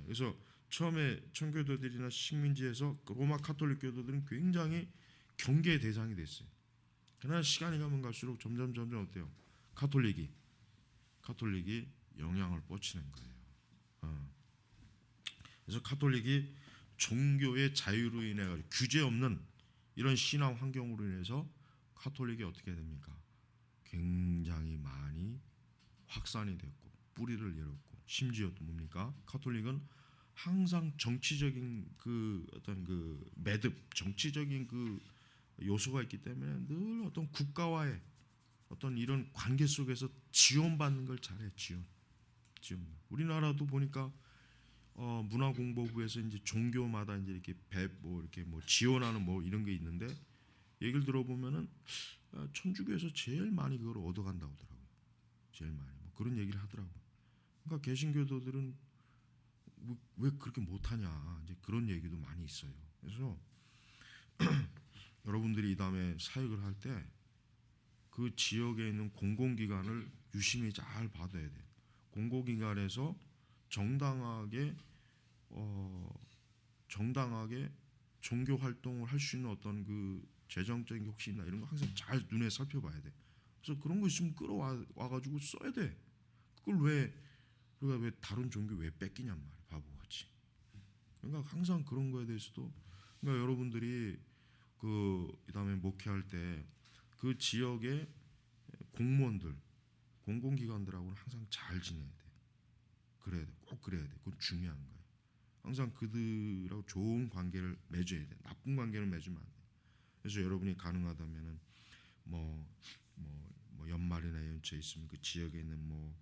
그래서 처음에 청교도들이나 식민지에서 로마 카톨릭 교도들은 굉장히 경계의 대상이 됐어요. 그러나 시간이 가면 갈수록 점점 어때요? 카톨릭이 영향을 뻗치는 거예요. 그래서 카톨릭이 종교의 자유로 인해 규제 없는 이런 신앙 환경으로 인해서 카톨릭이 어떻게 됩니까? 굉장히 많이 확산이 됐고 뿌리를 열었고, 심지어 또 뭡니까? 카톨릭은 항상 정치적인 그 어떤 그 매듭, 정치적인 그 요소가 있기 때문에 늘 어떤 국가와의 어떤 이런 관계 속에서 지원받는 걸 잘해. 지원. 우리나라도 보니까 문화공보부에서 이제 종교마다 이제 이렇게 이렇게 지원하는 이런 게 있는데, 얘기를 들어보면은 천주교에서 제일 많이 그걸 얻어간다고 하더라고요. 제일 많이 그런 얘기를 하더라고요. 그러니까 개신교도들은 왜 그렇게 못하냐, 이제 그런 얘기도 많이 있어요. 그래서 여러분들이 이 다음에 사역을 할 때 그 지역에 있는 공공기관을 유심히 잘 받아야 돼요. 공공기관에서 정당하게 종교 활동을 할 수 있는 어떤 그 재정적인 혹시나 이런 거 항상 잘 눈에 살펴봐야 돼. 그래서 그런 거 있으면 끌어와 가지고 써야 돼. 그걸 우리가 왜 다른 종교 왜 뺏기냔 말이야, 바보같이. 그러니까 항상 그런 거에 대해서도, 그러니까 여러분들이 그다음에 목회할 때 그 지역의 공무원들, 공공기관들하고는 항상 잘 지내야 돼. 그래야 돼. 꼭 그래야 돼. 그건 중요한 거예요. 항상 그들하고 좋은 관계를 맺어야 돼. 나쁜 관계를 맺으면 안 돼. 그래서 여러분이 가능하다면은 연말이나 연초에 있으면 그 지역에 있는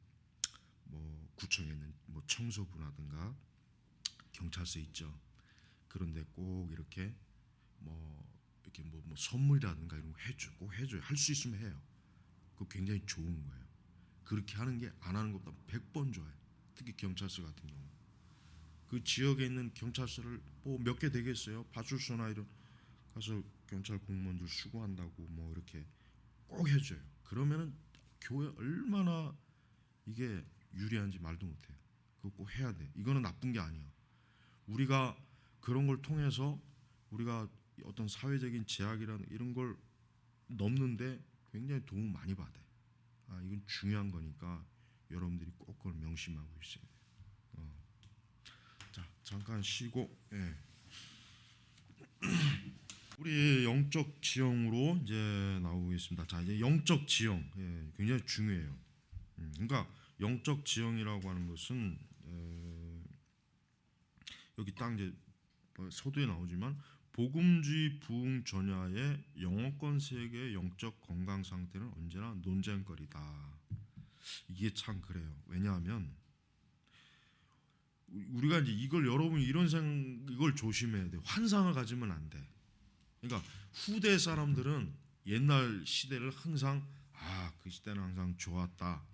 구청에 있는 청소부라든가 경찰서 있죠. 그런데 꼭 이렇게 선물이라든가 이런 거 꼭 해줘요. 할 수 있으면 해요. 그거 굉장히 좋은 거예요. 그렇게 하는 게 안 하는 것보다 100번 좋아요. 특히 경찰서 같은 경우. 그 지역에 있는 경찰서를 몇 개 되겠어요? 파출소나 이런 가서 경찰 공무원들 수고한다고 이렇게 꼭 해줘요. 그러면은 교회 얼마나 이게 유리한지 말도 못해요. 그거 꼭 해야 돼. 이거는 나쁜 게 아니야. 우리가 그런 걸 통해서 우리가 어떤 사회적인 제약이라는 이런 걸 넘는데 굉장히 도움 많이 받아요. 이건 중요한 거니까 여러분들이 꼭 그걸 명심하고 있어요. 자, 잠깐 쉬고, 우리 영적 지형으로 이제 나오겠습니다. 자, 이제 영적 지형, 굉장히 중요해요. 그러니까 영적 지형이라고 하는 것은 여기 딱 이제 서두에 나오지만 복음주의 부흥 전야의 영어권 세계의 영적 건강 상태는 언제나 논쟁거리다. 이게 참 그래요. 왜냐하면 우리가 이제 여러분 이걸 조심해야 돼. 환상을 가지면 안 돼. 그러니까 후대 사람들은 옛날 시대를 항상 그 시대는 항상 좋았다.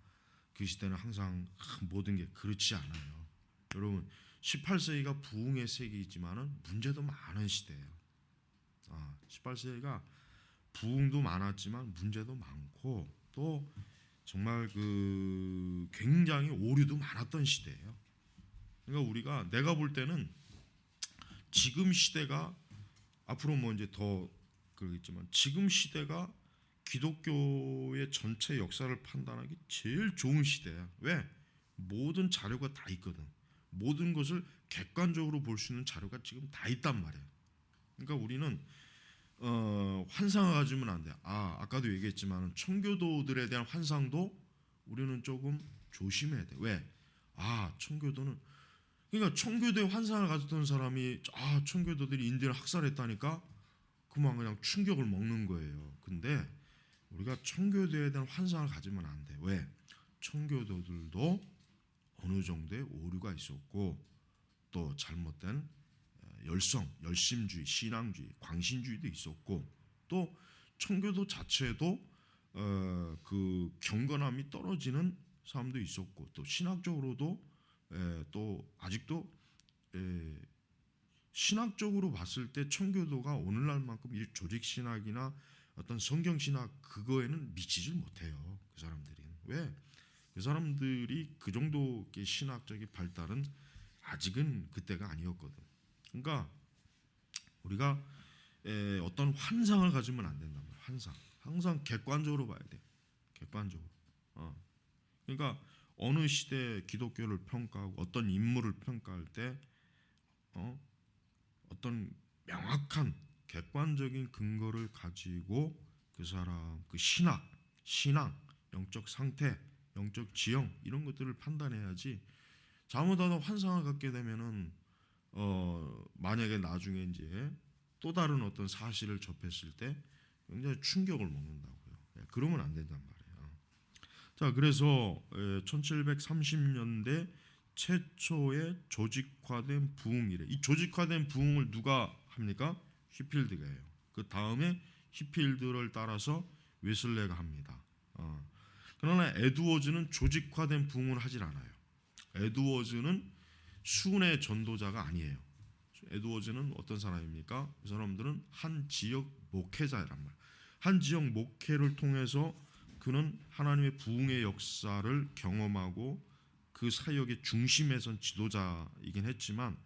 그 시대는 항상 모든 게 그렇지 않아요. 여러분 18세기가 부흥의 세기이지만은 문제도 많은 시대예요. 18세기가 부흥도 많았지만 문제도 많고 또 정말 그 굉장히 오류도 많았던 시대예요. 그러니까 내가 볼 때는 지금 시대가 앞으로 이제 더 그러겠지만 지금 시대가 기독교의 전체 역사를 판단하기 제일 좋은 시대야. 왜? 모든 자료가 다 있거든. 모든 것을 객관적으로 볼 수 있는 자료가 지금 다 있단 말이야. 그러니까 우리는 환상을 가지면 안 돼. 아까도 얘기했지만 청교도들에 대한 환상도 우리는 조금 조심해야 돼. 왜? 청교도는 그러니까 청교도에 환상을 가졌던 사람이 청교도들이 인디언을 학살했다니까 그냥 충격을 먹는 거예요. 근데 우리가 청교도에 대한 환상을 가지면 안 돼. 왜? 청교도들도 어느 정도의 오류가 있었고 또 잘못된 열심주의, 신앙주의, 광신주의도 있었고 또 청교도 자체도 그 경건함이 떨어지는 사람도 있었고 또 신학적으로도 또 아직도 신학적으로 봤을 때 청교도가 오늘날만큼 이 조직 신학이나 어떤 성경 신학 그거에는 미치질 못해요. 그 사람들이 왜? 그 사람들이 그 정도의 신학적인 발달은 아직은 그때가 아니었거든. 그러니까 우리가 어떤 환상을 가지면 안 된단 말이야. 환상. 항상 객관적으로 봐야 돼. 객관적으로. 그러니까 어느 시대 기독교를 평가하고 어떤 인물을 평가할 때 어떤 명확한 객관적인 근거를 가지고 그 사람 그 신앙, 영적 상태, 영적 지형 이런 것들을 판단해야지 잘못하다 환상을 갖게 되면은 만약에 나중에 이제 또 다른 어떤 사실을 접했을 때 굉장히 충격을 먹는다고요. 그러면 안 된단 말이에요. 자, 그래서 1730년대 최초의 조직화된 부흥이래. 이 조직화된 부흥을 누가 합니까? 휘필드가 해요. 그 다음에 휘필드를 따라서 웨슬레가 합니다. 그러나 에드워즈는 조직화된 부흥을 하질 않아요. 에드워즈는 순회 전도자가 아니에요. 에드워즈는 어떤 사람입니까? 그 사람들은 한 지역 목회자란 말이에요. 한 지역 목회를 통해서 그는 하나님의 부흥의 역사를 경험하고 그 사역의 중심에 선 지도자이긴 했지만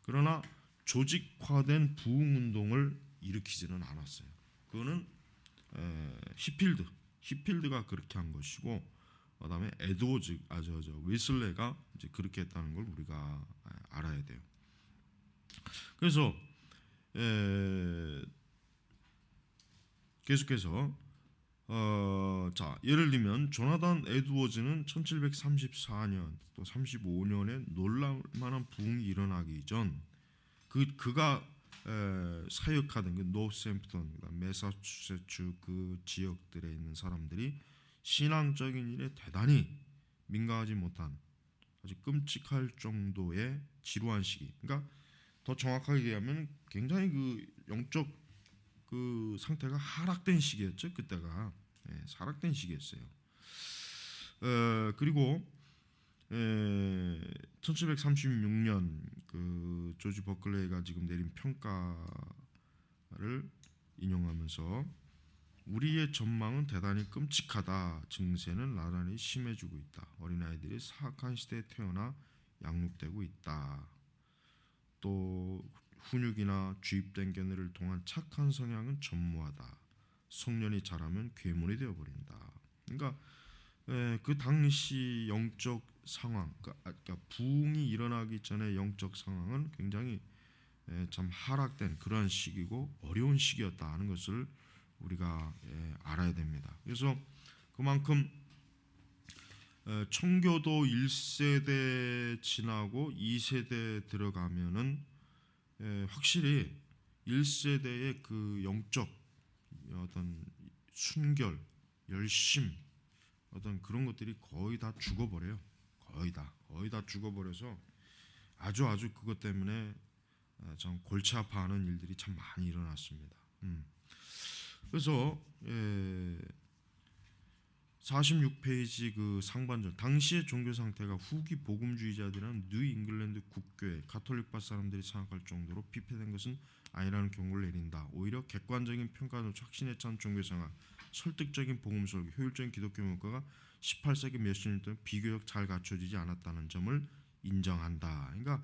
그러나 조직화된 부흥 운동을 일으키지는 않았어요. 그거는 히필드가 그렇게 한 것이고 그다음에 에드워즈 웨슬레가 이제 그렇게 했다는 걸 우리가 알아야 돼요. 그래서 계속해서 자, 예를 들면 조나단 에드워즈는 1734년 또 35년에 놀랄만한 부흥이 일어나기 전 그가 사역하던 그 노스햄프턴, 매사추세츠 그 지역들에 있는 사람들이 신앙적인 일에 대단히 민감하지 못한 아주 끔찍할 정도의 지루한 시기. 그러니까 더 정확하게 얘기하면 굉장히 그 영적 그 상태가 하락된 시기였죠. 그때가 하락된 시기였어요. 그리고 1736년 그 조지 버클레이가 지금 내린 평가를 인용하면서 우리의 전망은 대단히 끔찍하다. 증세는 나란히 심해지고 있다. 어린아이들이 사악한 시대에 태어나 양육되고 있다. 또 훈육이나 주입된 견해를 통한 착한 성향은 전무하다. 성년이 자라면 괴물이 되어버린다. 그러니까 그 당시 영적 상황, 그러니까 부흥이 일어나기 전에 영적 상황은 굉장히 참 하락된 그러한 시기고 어려운 시기였다 하는 것을 우리가 알아야 됩니다. 그래서 그만큼 청교도 1세대 지나고 2세대 들어가면은 확실히 1세대의 그 영적 어떤 순결, 열심 어떤 그런 것들이 거의 다 죽어버려요. 거의 다 죽어버려서 아주 그것 때문에 참 골치 아파하는 일들이 참 많이 일어났습니다. 그래서 46페이지 그 상반절 당시의 종교 상태가 후기 복음주의자들이나 뉴 잉글랜드 국교회 가톨릭파 사람들이 생각할 정도로 피폐된 것은 아니라는 경고를 내린다. 오히려 객관적인 평가로 확신에 찬 종교생활, 설득적인 복음설교, 효율적인 기독교 문화가 18세기 몇십 년 동안 비교적 잘 갖춰지지 않았다는 점을 인정한다. 그러니까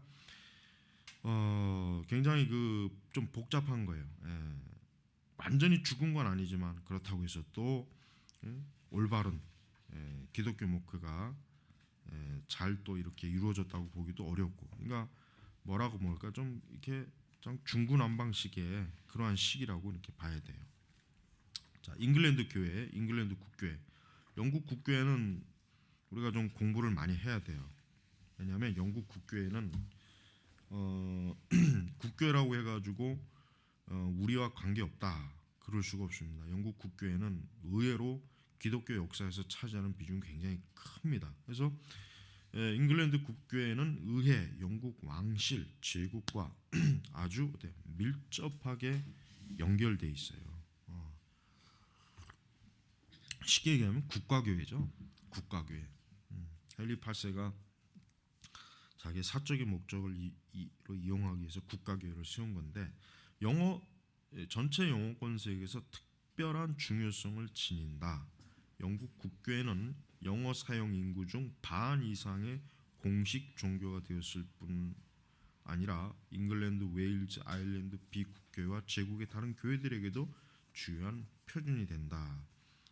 굉장히 그 좀 복잡한 거예요. 완전히 죽은 건 아니지만 그렇다고 해서 또 올바른 기독교 목회가 잘 또 이렇게 이루어졌다고 보기도 어렵고, 그러니까 뭐라고 뭘까 좀 이렇게 좀 중구난방식의 그러한 시기라고 이렇게 봐야 돼요. 자, 잉글랜드 교회, 잉글랜드 국교회, 영국 국교회는 우리가 좀 공부를 많이 해야 돼요. 왜냐하면 영국 국교회는 국교회라고 해가지고 우리와 관계없다 그럴 수가 없습니다. 영국 국교회는 의외로 기독교 역사에서 차지하는 비중이 굉장히 큽니다. 그래서 잉글랜드 국교회는 의회, 영국 왕실, 제국과 아주 밀접하게 연결돼 있어요. 쉽게 얘기하면 국가교회죠. 국가교회. 헨리 8세가 자기 사적인 목적을 이용하기 위해서 국가교회를 세운 건데, 전체 영어권 세계에서 특별한 중요성을 지닌다. 영국 국교회는 영어 사용 인구 중 반 이상의 공식 종교가 되었을 뿐 아니라 잉글랜드, 웨일즈, 아일랜드 비국교회와 제국의 다른 교회들에게도 중요한 표준이 된다.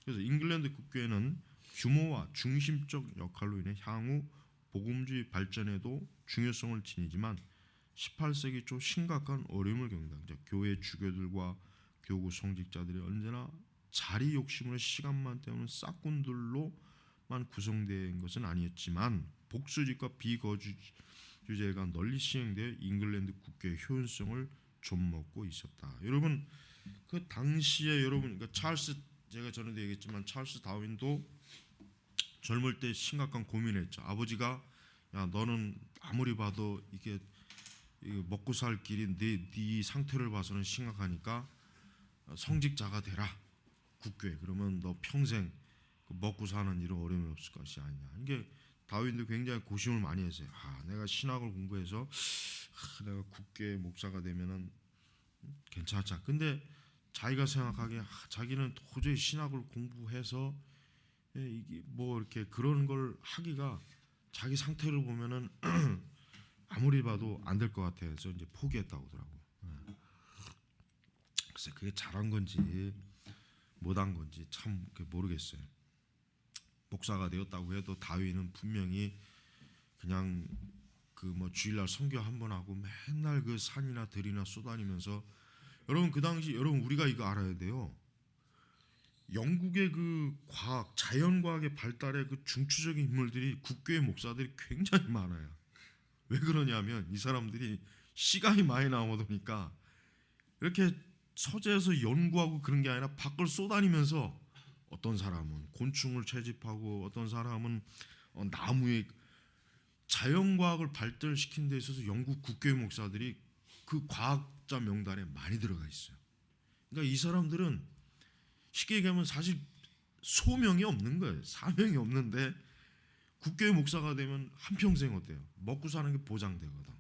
그래서 잉글랜드 국교회는 규모와 중심적 역할로 인해 향후 복음주의 발전에도 중요성을 지니지만 18세기 초 심각한 어려움을 겪는다. 교회 주교들과 교구 성직자들이 언제나 자리 욕심으로 시간만 때우는 싹군들로만 구성된 것은 아니었지만 복수집과 비거주제가 널리 시행되어 잉글랜드 국교의 효율성을 좀먹고 있었다. 여러분 그 당시에 그러니까 제가 전에도 얘기했지만 찰스 다윈도 젊을 때 심각한 고민했죠. 아버지가 야 너는 아무리 봐도 이게 먹고 살 길이 네 상태를 봐서는 심각하니까 성직자가 되라 국교에. 그러면 너 평생 먹고 사는 일은 어려움이 없을 것이 아니냐. 이게 다윈도 굉장히 고심을 많이 했어요. 내가 신학을 공부해서 내가 국교의 목사가 되면은 괜찮자. 근데 자기가 생각하기에 자기는 도저히 신학을 공부해서 이게 뭐 이렇게 그런 걸 하기가 자기 상태를 보면은 아무리 봐도 안 될 것 같아서 이제 포기했다고 하더라고요. 글쎄 그게 잘한 건지 못한 건지 참 모르겠어요. 목사가 되었다고 해도 다윗은 분명히 그냥 그 뭐 주일날 선교 한번 하고 맨날 그 산이나 들이나 쏘다니면서, 여러분 그 당시 여러분 우리가 이거 알아야 돼요. 영국의 그 과학, 자연과학의 발달의 그 중추적인 인물들이 국교의 목사들이 굉장히 많아요. 왜 그러냐면 이 사람들이 시간이 많이 남아도니까 이렇게 서재에서 연구하고 그런 게 아니라 밖을 쏘다니면서 어떤 사람은 곤충을 채집하고 어떤 사람은 나무의 자연과학을 발달시킨 데 있어서 영국 국교의 목사들이 그 과학자 명단에 많이 들어가 있어요. 그러니까 이 사람들은 쉽게 얘기하면 사실 소명이 없는 거예요. 사명이 없는데 국교의 목사가 되면 한평생 어때요? 먹고 사는 게 보장되거든.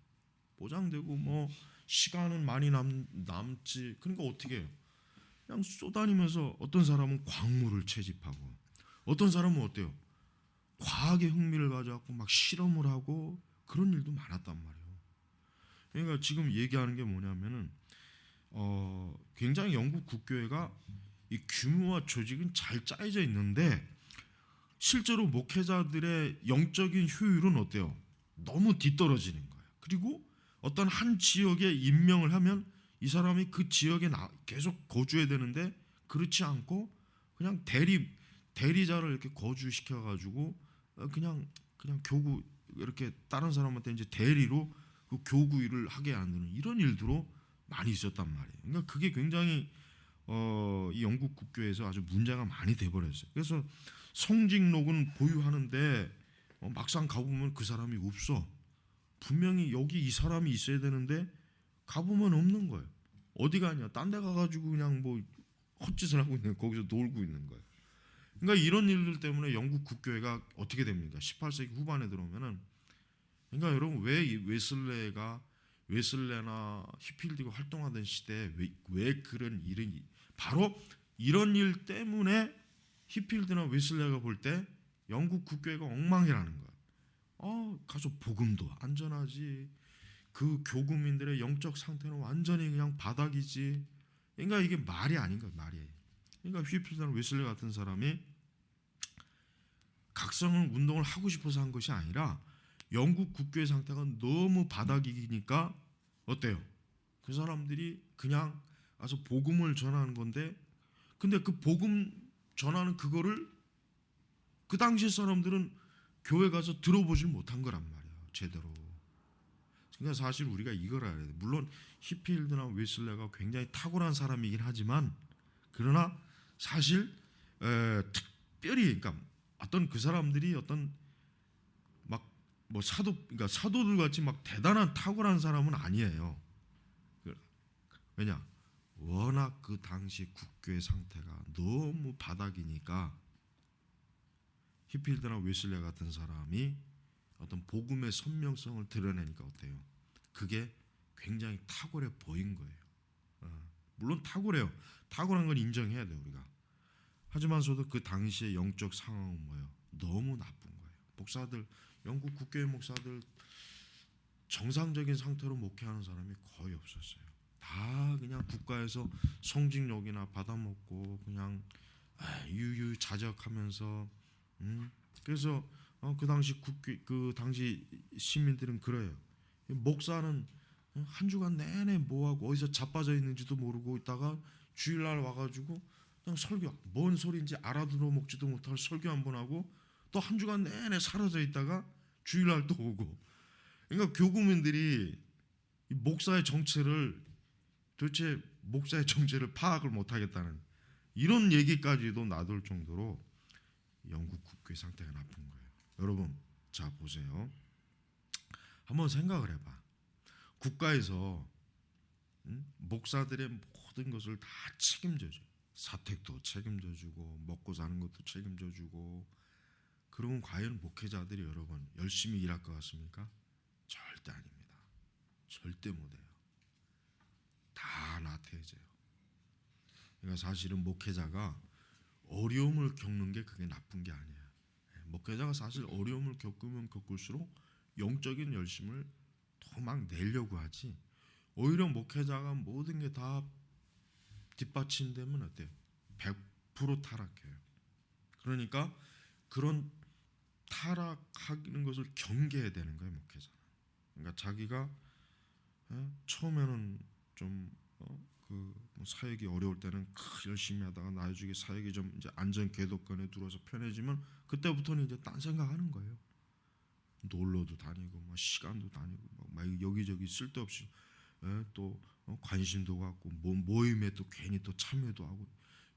보장되고 뭐 시간은 많이 남지. 그러니까 어떻게 해요? 그냥 쏘다니면서 어떤 사람은 광물을 채집하고 어떤 사람은 어때요? 과학에 흥미를 가져갖고 막 실험을 하고 그런 일도 많았단 말이에요. 그러니까 지금 얘기하는 게 뭐냐면은 굉장히 영국 국교회가 이 규모와 조직은 잘 짜여져 있는데 실제로 목회자들의 영적인 효율은 어때요? 너무 뒤떨어지는 거예요. 그리고 어떤 한 지역에 임명을 하면 이 사람이 그 지역에 계속 거주해야 되는데 그렇지 않고 그냥 대리자를 이렇게 거주시켜 가지고 그냥 교구 이렇게 다른 사람한테 이제 대리로 그 교구 일을 하게 하는 이런 일들로 많이 있었단 말이에요. 그러니까 그게 굉장히 이 영국 국교에서 아주 문제가 많이 돼 버렸어요. 그래서 성직록은 보유하는데 막상 가보면 그 사람이 없어. 분명히 여기 이 사람이 있어야 되는데 가보면 없는 거예요. 어디 가냐? 딴 데 가가지고 그냥 뭐 헛짓을 하고 있는, 거기서 놀고 있는 거예요. 그러니까 이런 일들 때문에 영국 국교회가 어떻게 됩니까? 18세기 후반에 들어오면은, 그러니까 여러분 왜 웨슬레나 히필드가 활동하던 시대에 왜 그런 일은 바로 이런 일 때문에 히필드나 웨슬레가 볼 때 영국 국교회가 엉망이라는 거예요. 가서 복음도 안전하지. 그 교구민들의 영적 상태는 완전히 그냥 바닥이지. 그러니까 이게 말이 아닌 거예요. 말이. 그러니까 휘필드나 웨슬리 같은 사람이 각성 운동을 하고 싶어서 한 것이 아니라 영국 국교의 상태가 너무 바닥이니까 어때요? 그 사람들이 그냥 와서 복음을 전하는 건데, 근데 그 복음 전하는 그거를 그 당시 사람들은 교회 가서 들어보질 못한 거란 말이에요. 제대로. 그러니까 사실 우리가 이걸 알아야 돼요. 물론 히필드나 웨슬레가 굉장히 탁월한 사람이긴 하지만, 그러나 사실 특별히 그러니까 어떤 그 사람들이 어떤 막 뭐 그러니까 사도들 같이 막 대단한 탁월한 사람은 아니에요. 왜냐? 워낙 그 당시 국교의 상태가 너무 바닥이니까 히필드나 웨슬레 같은 사람이 어떤 복음의 선명성을 드러내니까 어때요? 그게 굉장히 탁월해 보인 거예요. 물론 탁월해요. 탁월한 건 인정해야 돼요, 우리가. 하지만서도 그 당시의 영적 상황은 뭐예요? 너무 나쁜 거예요. 목사들, 영국 국교의 목사들 정상적인 상태로 목회하는 사람이 거의 없었어요. 다 그냥 국가에서 성직욕이나 받아먹고 그냥 유유자적하면서, 그래서 그 당시 그 당시 시민들은 그래요. 목사는 한 주간 내내 뭐하고 어디서 자빠져 있는지도 모르고 있다가 주일날 와가지고 그냥 설교, 뭔 소리인지 알아들어 먹지도 못할 설교 한 번 하고 또 한 주간 내내 사라져 있다가 주일날 또 오고. 그러니까 교구민들이 이 목사의 정체를, 도대체 목사의 정체를 파악을 못하겠다는 이런 얘기까지도 나돌 정도로 영국 국교의 상태가 나쁜 거예요. 여러분, 자 보세요. 한번 생각을 해봐. 국가에서 목사들의 모든 것을 다 책임져줘. 사택도 책임져주고 먹고 사는 것도 책임져주고. 그러면 과연 목회자들이 여러분 열심히 일할 것 같습니까? 절대 아닙니다. 절대 못해요. 다 나태해져요. 그러니까 사실은 목회자가 어려움을 겪는 게 그게 나쁜 게 아니에요. 목회자가 사실 어려움을 겪으면 겪을수록 영적인 열심을 더 막 내려고 하지, 오히려 목회자가 모든 게 다 뒷받침되면 어때요? 100% 타락해요. 그러니까 그런 타락하는 것을 경계해야 되는 거예요, 목회자는. 그러니까 자기가 처음에는 좀 뭐 사역이 어려울 때는 열심히 하다가 나중에 사역이 좀 이제 안전 궤도권에 들어서 편해지면 그때부터는 이제 딴 생각하는 거예요. 놀러도 다니고 막 시간도 다니고 막 여기저기 쓸데없이 또 관심도 갖고 모임에 또 괜히 또 참여도 하고,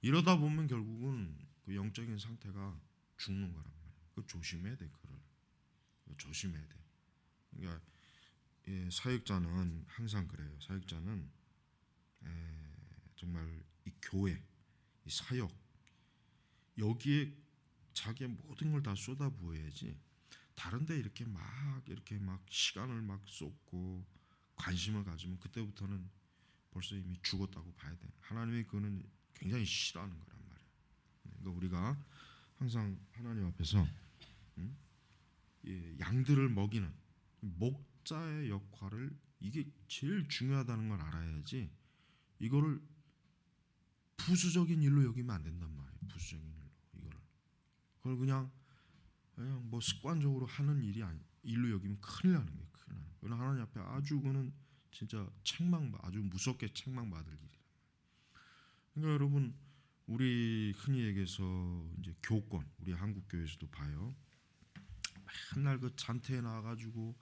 이러다 보면 결국은 그 영적인 상태가 죽는 거란 말이에요. 그 조심해야 돼. 그걸 조심해야 돼. 그러니까 사역자는 항상 그래요. 사역자는 정말 이 교회, 이 사역, 여기에 자기의 모든 걸 다 쏟아부어야지 다른데 이렇게 막 시간을 막 쏟고 관심을 가지면 그때부터는 벌써 이미 죽었다고 봐야 돼. 하나님이 그거는 굉장히 싫어하는 거란 말이에요. 그러니까 우리가 항상 하나님 앞에서 양들을 먹이는 목자의 역할을, 이게 제일 중요하다는 걸 알아야지 이거를 부수적인 일로 여기면 안 된단 말이에요. 부수적인 일로 그걸 그냥 뭐 습관적으로 하는 일로 여기면 큰일 나는 거예요. 큰일 나는. 그러나 하나님 앞에 아주 그는 진짜 아주 무섭게 책망받을 일이라. 그러니까 여러분, 우리 흔히 얘기해서 이제 교권, 우리 한국 교회에서도 봐요. 맨날 그 잔태에 나와가지고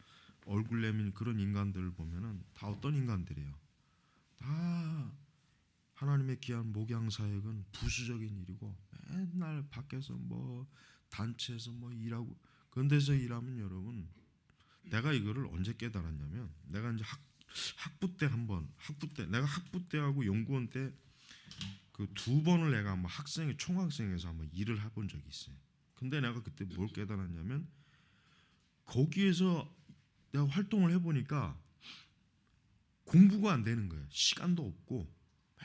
얼굴 내민 그런 인간들을 보면은 다 어떤 인간들이에요? 다 하나님의 귀한 목양 사역은 부수적인 일이고, 맨날 밖에서 뭐 단체에서 뭐 일하고 그런 데서 일하면, 여러분, 내가 이거를 언제 깨달았냐면, 내가 이제 학부 때 내가 학부 때하고 연구원 때 그 두 번을 내가 뭐 총학생회에서 한번 일을 해본 적이 있어요. 근데 내가 그때 뭘 깨달았냐면, 거기에서 내가 활동을 해보니까 공부가 안 되는 거예요. 시간도 없고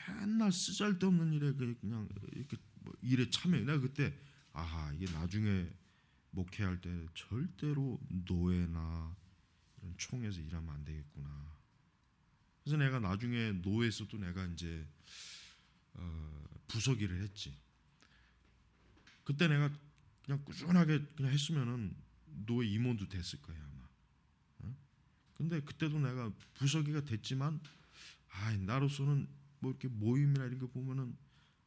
맨날 쓰잘데없는 일에 그냥 이렇게 뭐 일에 참여. 내가 그때 이게 나중에 목회할 때 절대로 노예나 이런 총에서 일하면 안 되겠구나. 그래서 내가 나중에 노예에서도 내가 이제 부서기를 했지. 그때 내가 그냥 꾸준하게 그냥 했으면은 노예 임원도 됐을 거야 아마. 어? 근데 그때도 내가 부서기가 됐지만 나로서는 뭐 이렇게 모임이나 이런 거 보면은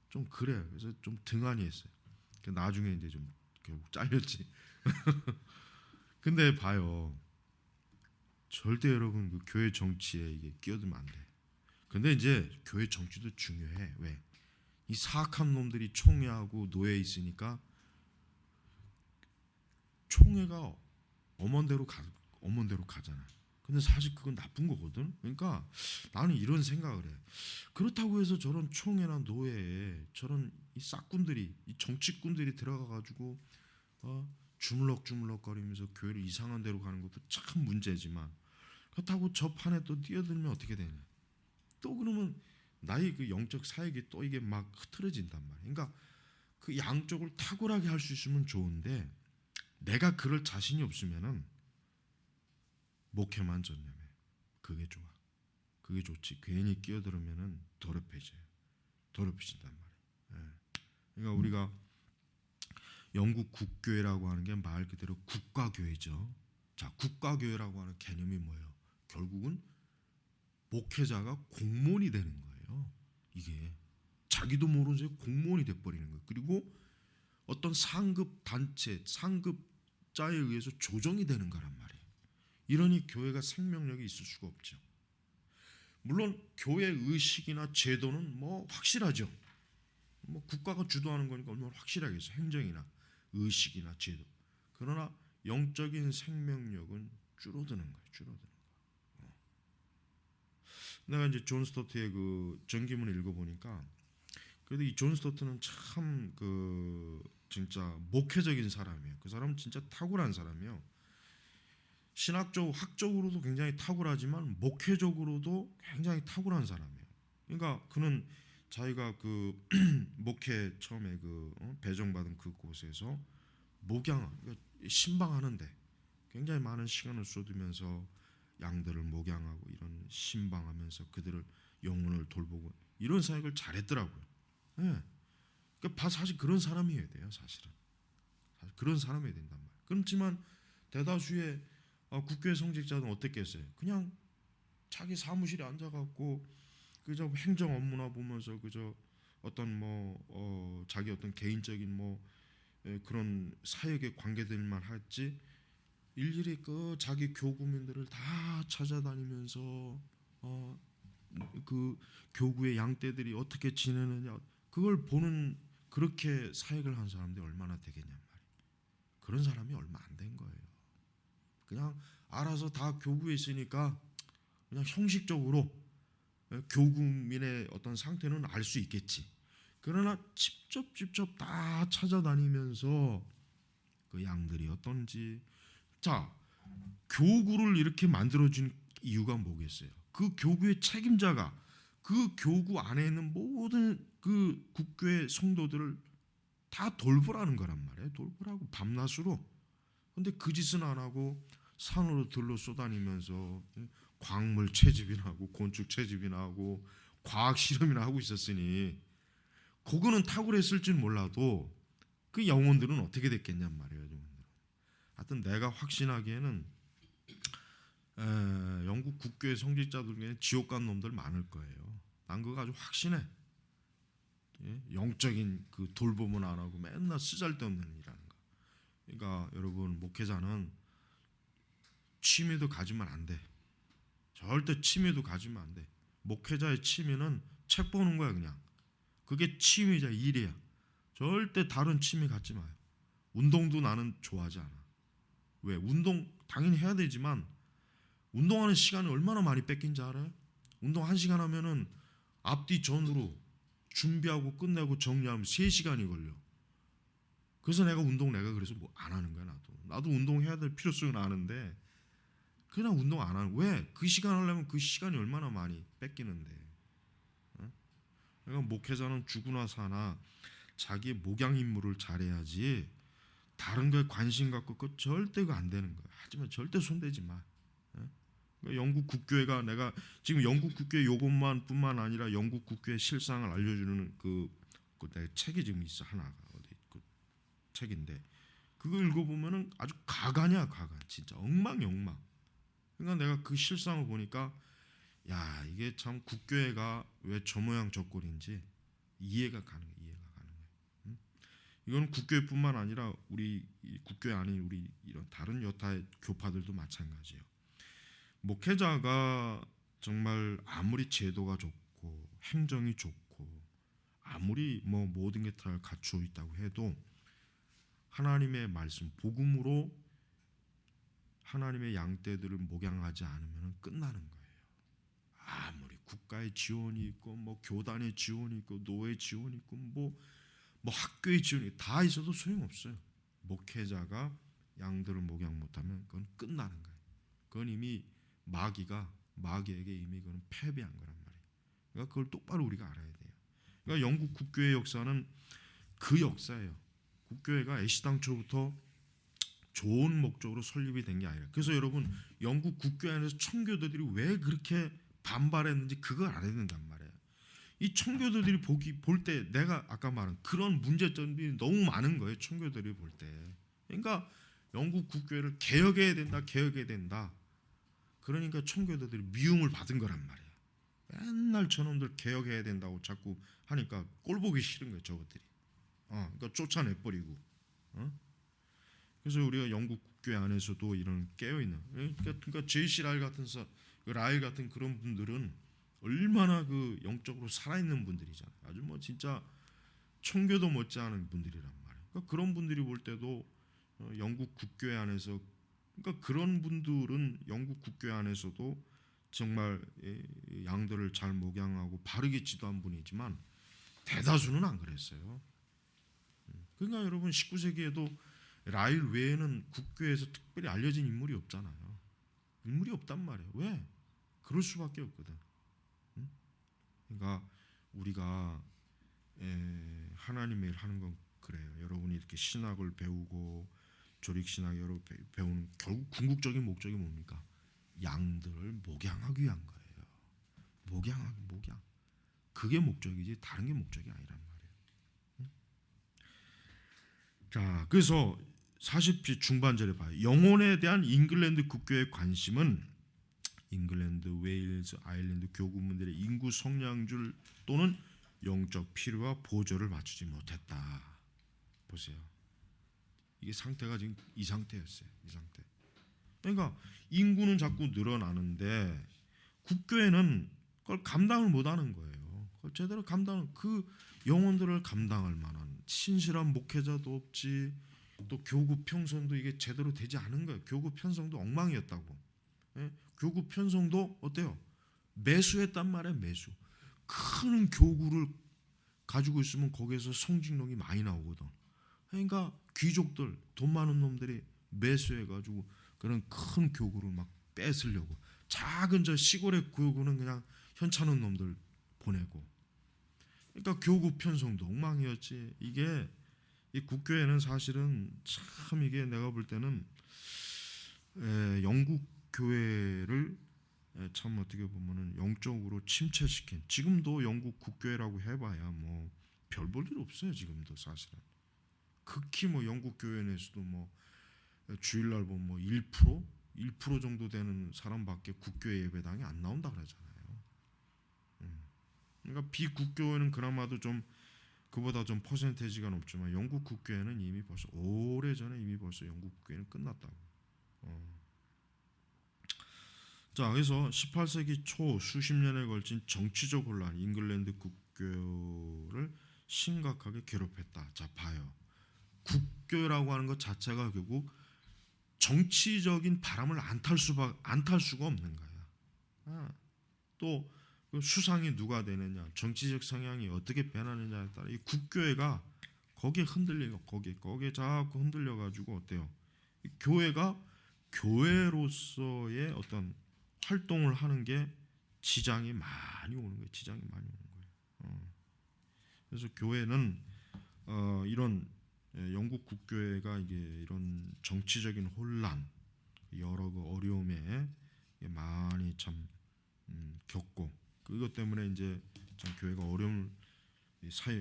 좀 그래. 그래서 좀 등한히 했어요. 나중에 이제 좀 결국 잘렸지. 근데 봐요. 절대 여러분 그 교회 정치에 이게 끼어들면 안 돼. 근데 이제 교회 정치도 중요해. 왜? 이 사악한 놈들이 총회하고 노예에 있으니까 총회가 엄원대로 가잖아. 근데 사실 그건 나쁜 거거든. 그러니까 나는 이런 생각을 해. 그렇다고 해서 저런 총회나 노예에 저런 이 싹꾼들이, 이 정치꾼들이 들어가 가지고 주물럭주물럭거리면서 교회를 이상한 데로 가는 것도 참 문제지만, 그렇다고 저 판에 또 뛰어들면 어떻게 되냐? 또 그러면 나의 그 영적 사역이 또 이게 막 흐트러진단 말이야. 그러니까 그 양쪽을 탁월하게 할 수 있으면 좋은데, 내가 그럴 자신이 없으면은 목회만 전념해. 그게 좋아. 그게 좋지. 괜히 끼어들으면은 더럽혀진단 말이야. 예. 그러니까 우리가 영국 국교회라고 하는 게 말 그대로 국가교회죠. 자, 국가교회라고 하는 개념이 뭐예요? 결국은 목회자가 공무원이 되는 거예요. 이게 자기도 모르는 사이에 공무원이 돼버리는 거예요. 그리고 어떤 상급 단체, 상급자에 의해서 조정이 되는 거란 말이에요. 이러니 교회가 생명력이 있을 수가 없죠. 물론 교회 의식이나 제도는 뭐 확실하죠. 뭐 국가가 주도하는 거니까 얼마나 확실하겠어. 행정이나 의식이나 제도. 그러나 영적인 생명력은 줄어드는 거예요. 줄어드는 거예요. 내가 이제 존 스토트의 그 전기문을 읽어보니까, 그래도 이 존 스토트는 참 그 진짜 목회적인 사람이에요. 그 사람은 진짜 탁월한 사람이에요. 학적으로도 굉장히 탁월하지만 목회적으로도 굉장히 탁월한 사람이에요. 그러니까 그는 자기가 그 목회 처음에 그 배정받은 그곳에서 그러니까 신방하는데 굉장히 많은 시간을 쏟으면서 양들을 목양하고 이런 신방하면서 그들을 영혼을 돌보고 이런 사역을 잘했더라고요. 예. 그러니까 사실 그런 사람이어야 돼요. 사실 그런 사람이어야 된단 말이에요. 그렇지만 대다수의 국교의 성직자는 어땠겠어요? 그냥 자기 사무실에 앉아갖고 그저 행정 업무나 보면서 그저 어떤 자기 어떤 개인적인 그런 사역에 관계될만 했지, 일일이 그 자기 교구민들을 다 찾아다니면서 그 교구의 양떼들이 어떻게 지내느냐 그걸 보는, 그렇게 사역을 한 사람들이 얼마나 되겠냔 말이에요. 그런 사람이 얼마 안 된 거예요. 그냥 알아서 다 교구에 있으니까 그냥 형식적으로 교구민의 어떤 상태는 알 수 있겠지. 그러나 직접 다 찾아다니면서 그 양들이 어떤지. 자, 교구를 이렇게 만들어준 이유가 뭐겠어요? 그 교구의 책임자가 그 교구 안에 있는 모든 그 국교의 성도들을 다 돌보라는 거란 말이에요. 돌보라고 밤낮으로. 근데 그 짓은 안 하고 산으로 들러 쏘다니면서 광물 채집이나 하고 건축 채집이나 하고 과학 실험이나 하고 있었으니 그거는 탁월했을지는 몰라도 그 영혼들은 어떻게 됐겠냔 말이에요. 하여튼 내가 확신하기에는 영국 국교의 성직자들 중에 지옥 간 놈들 많을 거예요. 난 그거 아주 확신해. 영적인 그 돌봄은 안 하고 맨날 쓰잘데없는 일하는 거. 그러니까 여러분, 목회자는 취미도 가지면 안 돼. 절대 취미도 가지면 안 돼. 목회자의 취미는 책 보는 거야 그냥. 그게 취미자 일이야. 절대 다른 취미 갖지 마요. 운동도 나는 좋아하지 않아. 왜? 운동 당연히 해야 되지만 운동하는 시간이 얼마나 많이 뺏긴지 알아요? 운동 1시간 하면은 앞뒤 전으로 준비하고 끝내고 정리하면 3시간이 걸려. 그래서 내가 그래서 뭐 안 하는 거야. 나도 운동해야 될 필요성은 아는데 그냥 운동 안 하는. 왜? 그 시간 하려면 그 시간이 얼마나 많이 뺏기는데. 그러니까 목회자는 죽으나 사나 자기의 목양 임무를 잘해야지 다른 거에 관심 갖고 그 절대 안 되는 거야. 하지만 절대 손대지 마. 그러니까 영국 국교회가 내가 지금 영국 국교회 요것만뿐만 아니라 영국 국교회 실상을 알려주는 그 내 책이 지금 있어 하나가 어디 그 책인데 그거 읽어보면은 아주 가관이야 가관 진짜 엉망영망. 그러니까 내가 그 실상을 보니까 야 이게 참 국교회가 왜 저 모양 저 꼴인지 이해가 가능해 이해가 가능해. 응? 이건 국교회뿐만 아니라 우리 국교회 아닌 우리 이런 다른 여타의 교파들도 마찬가지예요. 목회자가 정말 아무리 제도가 좋고 행정이 좋고 아무리 뭐 모든 게 다 갖추어 있다고 해도 하나님의 말씀 복음으로 하나님의 양떼들을 목양하지 않으면 끝나는 거예요. 아무리 국가의 지원이 있고 뭐 교단의 지원이 있고 노예 지원이 있고 뭐 학교의 지원이 다 있어도 소용없어요. 목회자가 양들을 목양 못하면 그건 끝나는 거예요. 그건 이미 마귀에게 이미 그건 패배한 거란 말이에요. 그러니까 그걸 똑바로 우리가 알아야 돼요. 그러니까 영국 국교의 역사는 그 역사예요. 국교회가 애시당초부터 좋은 목적으로 설립이 된 게 아니라 그래서 여러분 영국 국교회 안에서 청교도들이 왜 그렇게 반발했는지 그걸 알아야 된단 말이에요. 이 청교도들이 볼 때 내가 아까 말한 그런 문제점이 너무 많은 거예요. 청교도들이 볼 때. 그러니까 영국 국교회를 개혁해야 된다. 그러니까 청교도들이 미움을 받은 거란 말이에요. 맨날 저놈들 개혁해야 된다고 자꾸 하니까 꼴 보기 싫은 거예요. 저것들이. 그러니까 쫓아내버리고. 그래서 우리가 영국 국교회 안에서도 이런 깨어있는 그러니까 제이씨 라일 같은 그런 분들은 얼마나 그 영적으로 살아있는 분들이잖아요. 아주 뭐 진짜 청교도 못지않은 분들이란 말이에요. 그러니까 그런 분들이 볼 때도 영국 국교회 안에서 그러니까 그런 분들은 영국 국교회 안에서도 정말 양들을 잘 목양하고 바르게 지도한 분이지만 대다수는 안 그랬어요. 그러니까 여러분 19세기에도 라일 외에는 국교에서 특별히 알려진 인물이 없잖아요. 인물이 없단 말이에요. 왜? 그럴 수밖에 없거든. 그러니까 우리가 하나님의 일 하는 건 그래요. 여러분이 이렇게 신학을 배우고 조릭신학 여러 배우는 결국 궁극적인 목적이 뭡니까? 양들을 목양하기 위한 거예요. 목양. 그게 목적이지 다른 게 목적이 아니란 말이에요. 자, 그래서 40피 중반절에 봐요. 영혼에 대한 잉글랜드 국교의 관심은 잉글랜드, 웨일즈, 아일랜드 교구민들의 인구 성장률 또는 영적 필요와 보조를 맞추지 못했다. 보세요. 이게 상태가 지금 이 상태였어요. 이 상태. 그러니까 인구는 자꾸 늘어나는데 국교회는 그걸 감당을 못하는 거예요. 그걸 제대로 그 영혼들을 감당할 만한 신실한 목회자도 없지. 또 교구 편성도 이게 제대로 되지 않은 거예요. 교구 편성도 엉망이었다고. 교구 편성도 어때요? 매수했단 말이에요. 매수. 큰 교구를 가지고 있으면 거기에서 성직령이 많이 나오거든. 그러니까 귀족들, 돈 많은 놈들이 매수해가지고 그런 큰 교구를 막 뺏으려고 작은 저 시골의 교구는 그냥 현찮은 놈들 보내고. 그러니까 교구 편성도 엉망이었지. 이게 이 국교회는 사실은 참 이게 내가 볼 때는 영국 교회를 참 어떻게 보면은 영적으로 침체시킨 지금도 영국 국교회라고 해봐야 뭐 별 볼 일 없어요. 지금도 사실은 극히 뭐 영국 교회 내에서도 뭐 주일날 보면 뭐 1% 정도 되는 사람밖에 국교회 예배당에 안 나온다 그러잖아요. 그러니까 비국교회는 그나마도 좀 그보다 좀 퍼센테이지가 높지만 영국 국교회는 이미 벌써 오래전에 이미 벌써 영국 국교회는 끝났다고. 자, 그래서 18세기 초 수십 년에 걸친 정치적 혼란, 잉글랜드 국교를 심각하게 괴롭혔다. 자, 봐요. 국교라고 하는 것 자체가 결국 정치적인 바람을 안 탈 수가 없는 거야. 또 수상이 누가 되느냐, 정치적 성향이 어떻게 변하느냐에 따라 이 국교회가 거기에 흔들리고 거기에 자꾸 흔들려 가지고 어때요? 교회가 교회로서의 어떤 활동을 하는 게 지장이 많이 오는 거예요. 지장이 많이 오는 거예요. 그래서 교회는 이런 영국 국교회가 이게 이런 정치적인 혼란, 여러 그 어려움에 많이 참 겪고 그것 때문에 이제 참 교회가 어려움을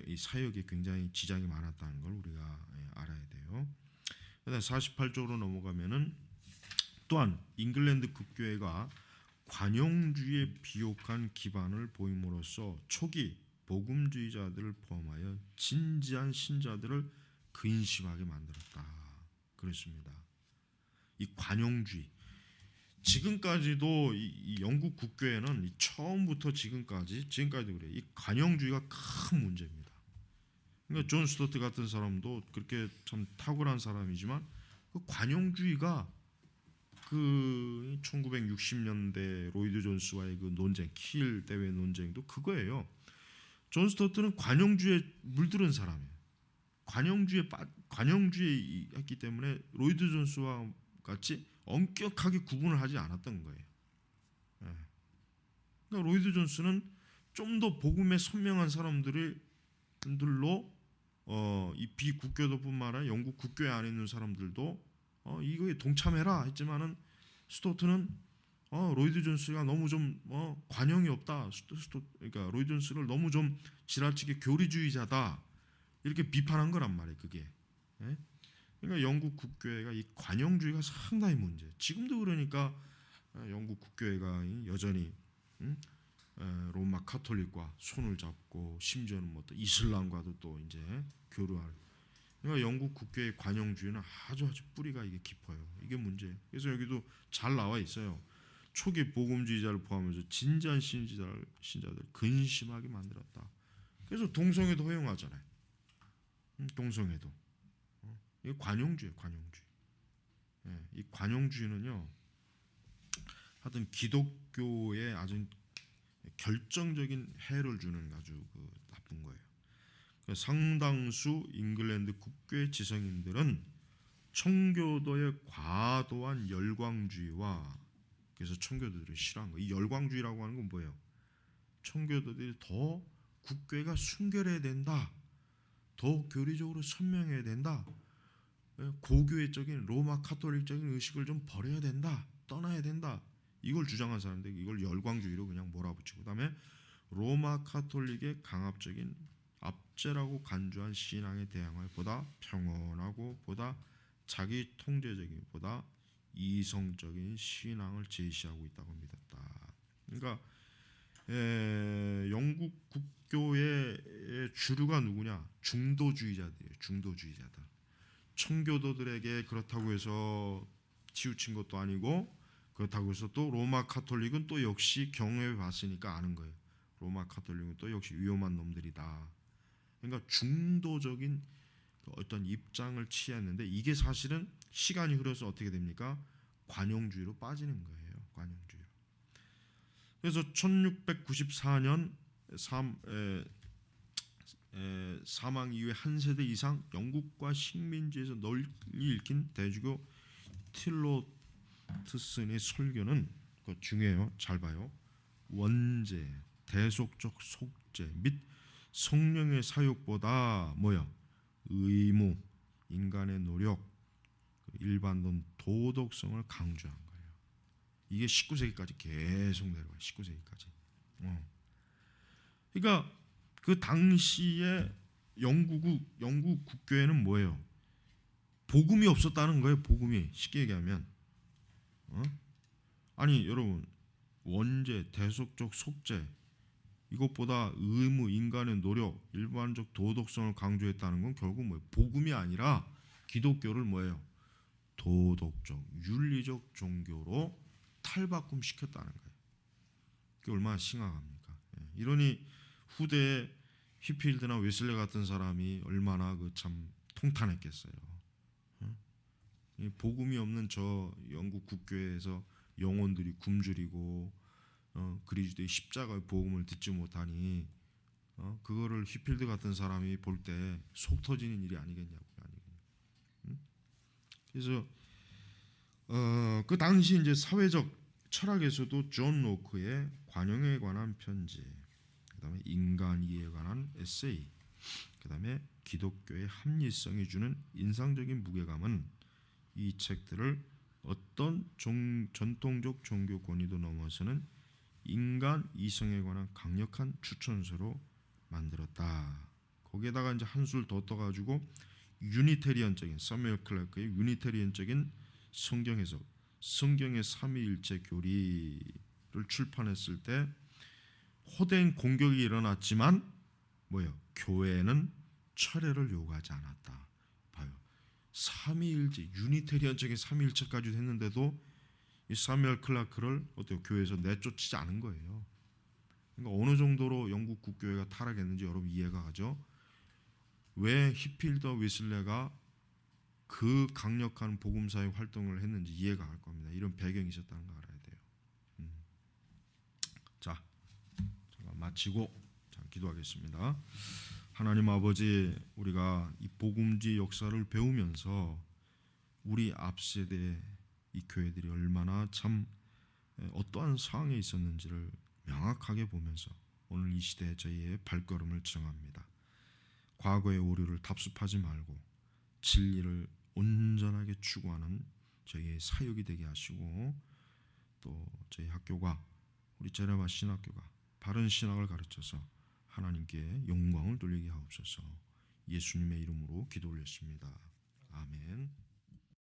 이 사역에 굉장히 지장이 많았다는 걸 우리가 알아야 돼요. 그다음 48쪽으로 넘어가면은 또한 잉글랜드 국교회가 관용주의에 비옥한 기반을 보임으로써 초기 복음주의자들을 포함하여 진지한 신자들을 근심하게 만들었다. 그렇습니다. 이 관용주의 지금까지도 이 영국 국교회는 처음부터 지금까지도 그래. 이 관용주의가 큰 문제입니다. 그러니까 존 스토트 같은 사람도 그렇게 참 탁월한 사람이지만 그 관용주의가 그 1960년대 로이드 존스와의 그 논쟁, 킬 대회 논쟁도 그거예요. 존 스토트는 관용주의에 물들은 사람이에요. 관용주의에 했기 때문에 로이드 존스와 같이 엄격하게 구분을 하지 않았던 거예요. 그러니까 로이드 존스는 좀 더 복음에 선명한 사람들로 이 비국교도뿐만 아니라 영국 국교에 안에 있는 사람들도 이거에 동참해라 했지만은 스토트는 로이드 존스가 너무 좀 관용이 없다. 그러니까 로이드 존스를 너무 좀 지나치게 교리주의자다 이렇게 비판한 거란 말이에요. 그게. 예? 그러니까 영국 국교회가 이 관용주의가 상당히 문제. 지금도 그러니까 영국 국교회가 여전히 로마 카톨릭과 손을 잡고 심지어는 뭐 또 이슬람과도 또 이제 교류할. 그러니까 영국 국교의 관용주의는 아주 뿌리가 이게 깊어요. 이게 문제예요. 그래서 여기도 잘 나와 있어요. 초기 복음주의자를 포함해서 진지한 신자들 근심하게 만들었다. 그래서 동성애도 허용하잖아요. 동성애도. 이게 관용주의예요. 관용주의. 이 관용주의는요. 하여튼 기독교에 아주 결정적인 해를 주는 아주 나쁜 거예요. 상당수 잉글랜드 국교의 지성인들은 청교도의 과도한 열광주의와 그래서 청교도들이 싫어한 거예요. 이 열광주의라고 하는 건 뭐예요? 청교도들이 더 국교회가 순결해야 된다. 더 교리적으로 선명해야 된다. 고교회적인 로마 카톨릭적인 의식을 좀 버려야 된다. 떠나야 된다. 이걸 주장한 사람들이 이걸 열광주의로 그냥 몰아붙이고 그다음에 로마 카톨릭의 강압적인 압제라고 간주한 신앙에 대항할 보다 평온하고 보다 자기 통제적인 보다 이성적인 신앙을 제시하고 있다고 믿었다. 그러니까 영국 국교의 주류가 누구냐? 중도주의자들이에요. 중도주의자들. 청교도들에게 그렇다고 해서 치우친 것도 아니고 그렇다고 해서 또 로마 카톨릭은 또 역시 경험해 봤으니까 아는 거예요. 로마 카톨릭은 또 역시 위험한 놈들이다. 그러니까 중도적인 어떤 입장을 취했는데 이게 사실은 시간이 흘러서 어떻게 됩니까? 관용주의로 빠지는 거예요. 관용주의로. 그래서 1694년 사망 이후에 한 세대 이상 영국과 식민지에서 널리 읽힌 대주교 틸로트슨의 설교는 중요해요. 잘 봐요. 원죄, 대속적 속죄 및 성령의 사역보다 뭐야? 의무, 인간의 노력, 일반론 도덕성을 강조한 거예요. 이게 19세기까지 계속 내려와요. 19세기까지. 그러니까 그 당시에 영국 국교회는 뭐예요? 복음이 없었다는 거예요. 복음이 쉽게 얘기하면. 아니 여러분 원죄, 대속적 속죄 이것보다 의무, 인간의 노력, 일반적 도덕성을 강조했다는 건 결국 뭐예요? 복음이 아니라 기독교를 뭐예요? 도덕적, 윤리적 종교로 탈바꿈 시켰다는 거예요. 그게 얼마나 심각합니까? 이러니 후대에 휘필드나 웨슬레 같은 사람이 얼마나 참 통탄했겠어요. 복음이 없는 저 영국 국교회에서 영혼들이 굶주리고 그리스도의 십자가의 복음을 듣지 못하니 그거를 휘필드 같은 사람이 볼 때 속 터지는 일이 아니겠냐고요. 그래서 그 당시 이제 사회적 철학에서도 존 로크의 관용에 관한 편지, 그다음에 인간 이해에 관한 에세이, 그다음에 기독교의 합리성이 주는 인상적인 무게감은 이 책들을 어떤 전통적 종교 권위도 넘어서는 인간 이성에 관한 강력한 추천서로 만들었다. 거기에다가 이제 한술 더 떠가지고 유니테리언적인 서뮤엘 클라크의 유니테리언적인 성경 해석, 성경의 삼위일체 교리를 출판했을 때 호된 공격이 일어났지만 뭐요? 교회는 철회를 요구하지 않았다. 봐요. 삼위일체, 유니테리언적인 삼위일체까지 했는데도 이 사뮤엘 클라크를 어때요? 교회에서 내쫓지 않은 거예요. 그러니까 어느 정도로 영국 국교회가 타락했는지 여러분 이해가 가죠? 왜 히필더 위슬레가 그 강력한 복음사의 활동을 했는지 이해가 갈 겁니다. 이런 배경이 있었다는 거 알아야 돼요. 자, 잠깐 마치고 기도하겠습니다. 하나님 아버지, 우리가 이 복음지 역사를 배우면서 우리 앞 세대 이 교회들이 얼마나 참 어떠한 상황에 있었는지를 명확하게 보면서 오늘 이 시대에 저희의 발걸음을 정합니다. 과거의 오류를 답습하지 말고 진리를 온전하게 추구하는 저희의 사역이 되게 하시고, 또 저희 학교가, 우리 제네바 신학교가 바른 신학을 가르쳐서 하나님께 영광을 돌리게 하옵소서. 예수님의 이름으로 기도 올렸습니다. 아멘.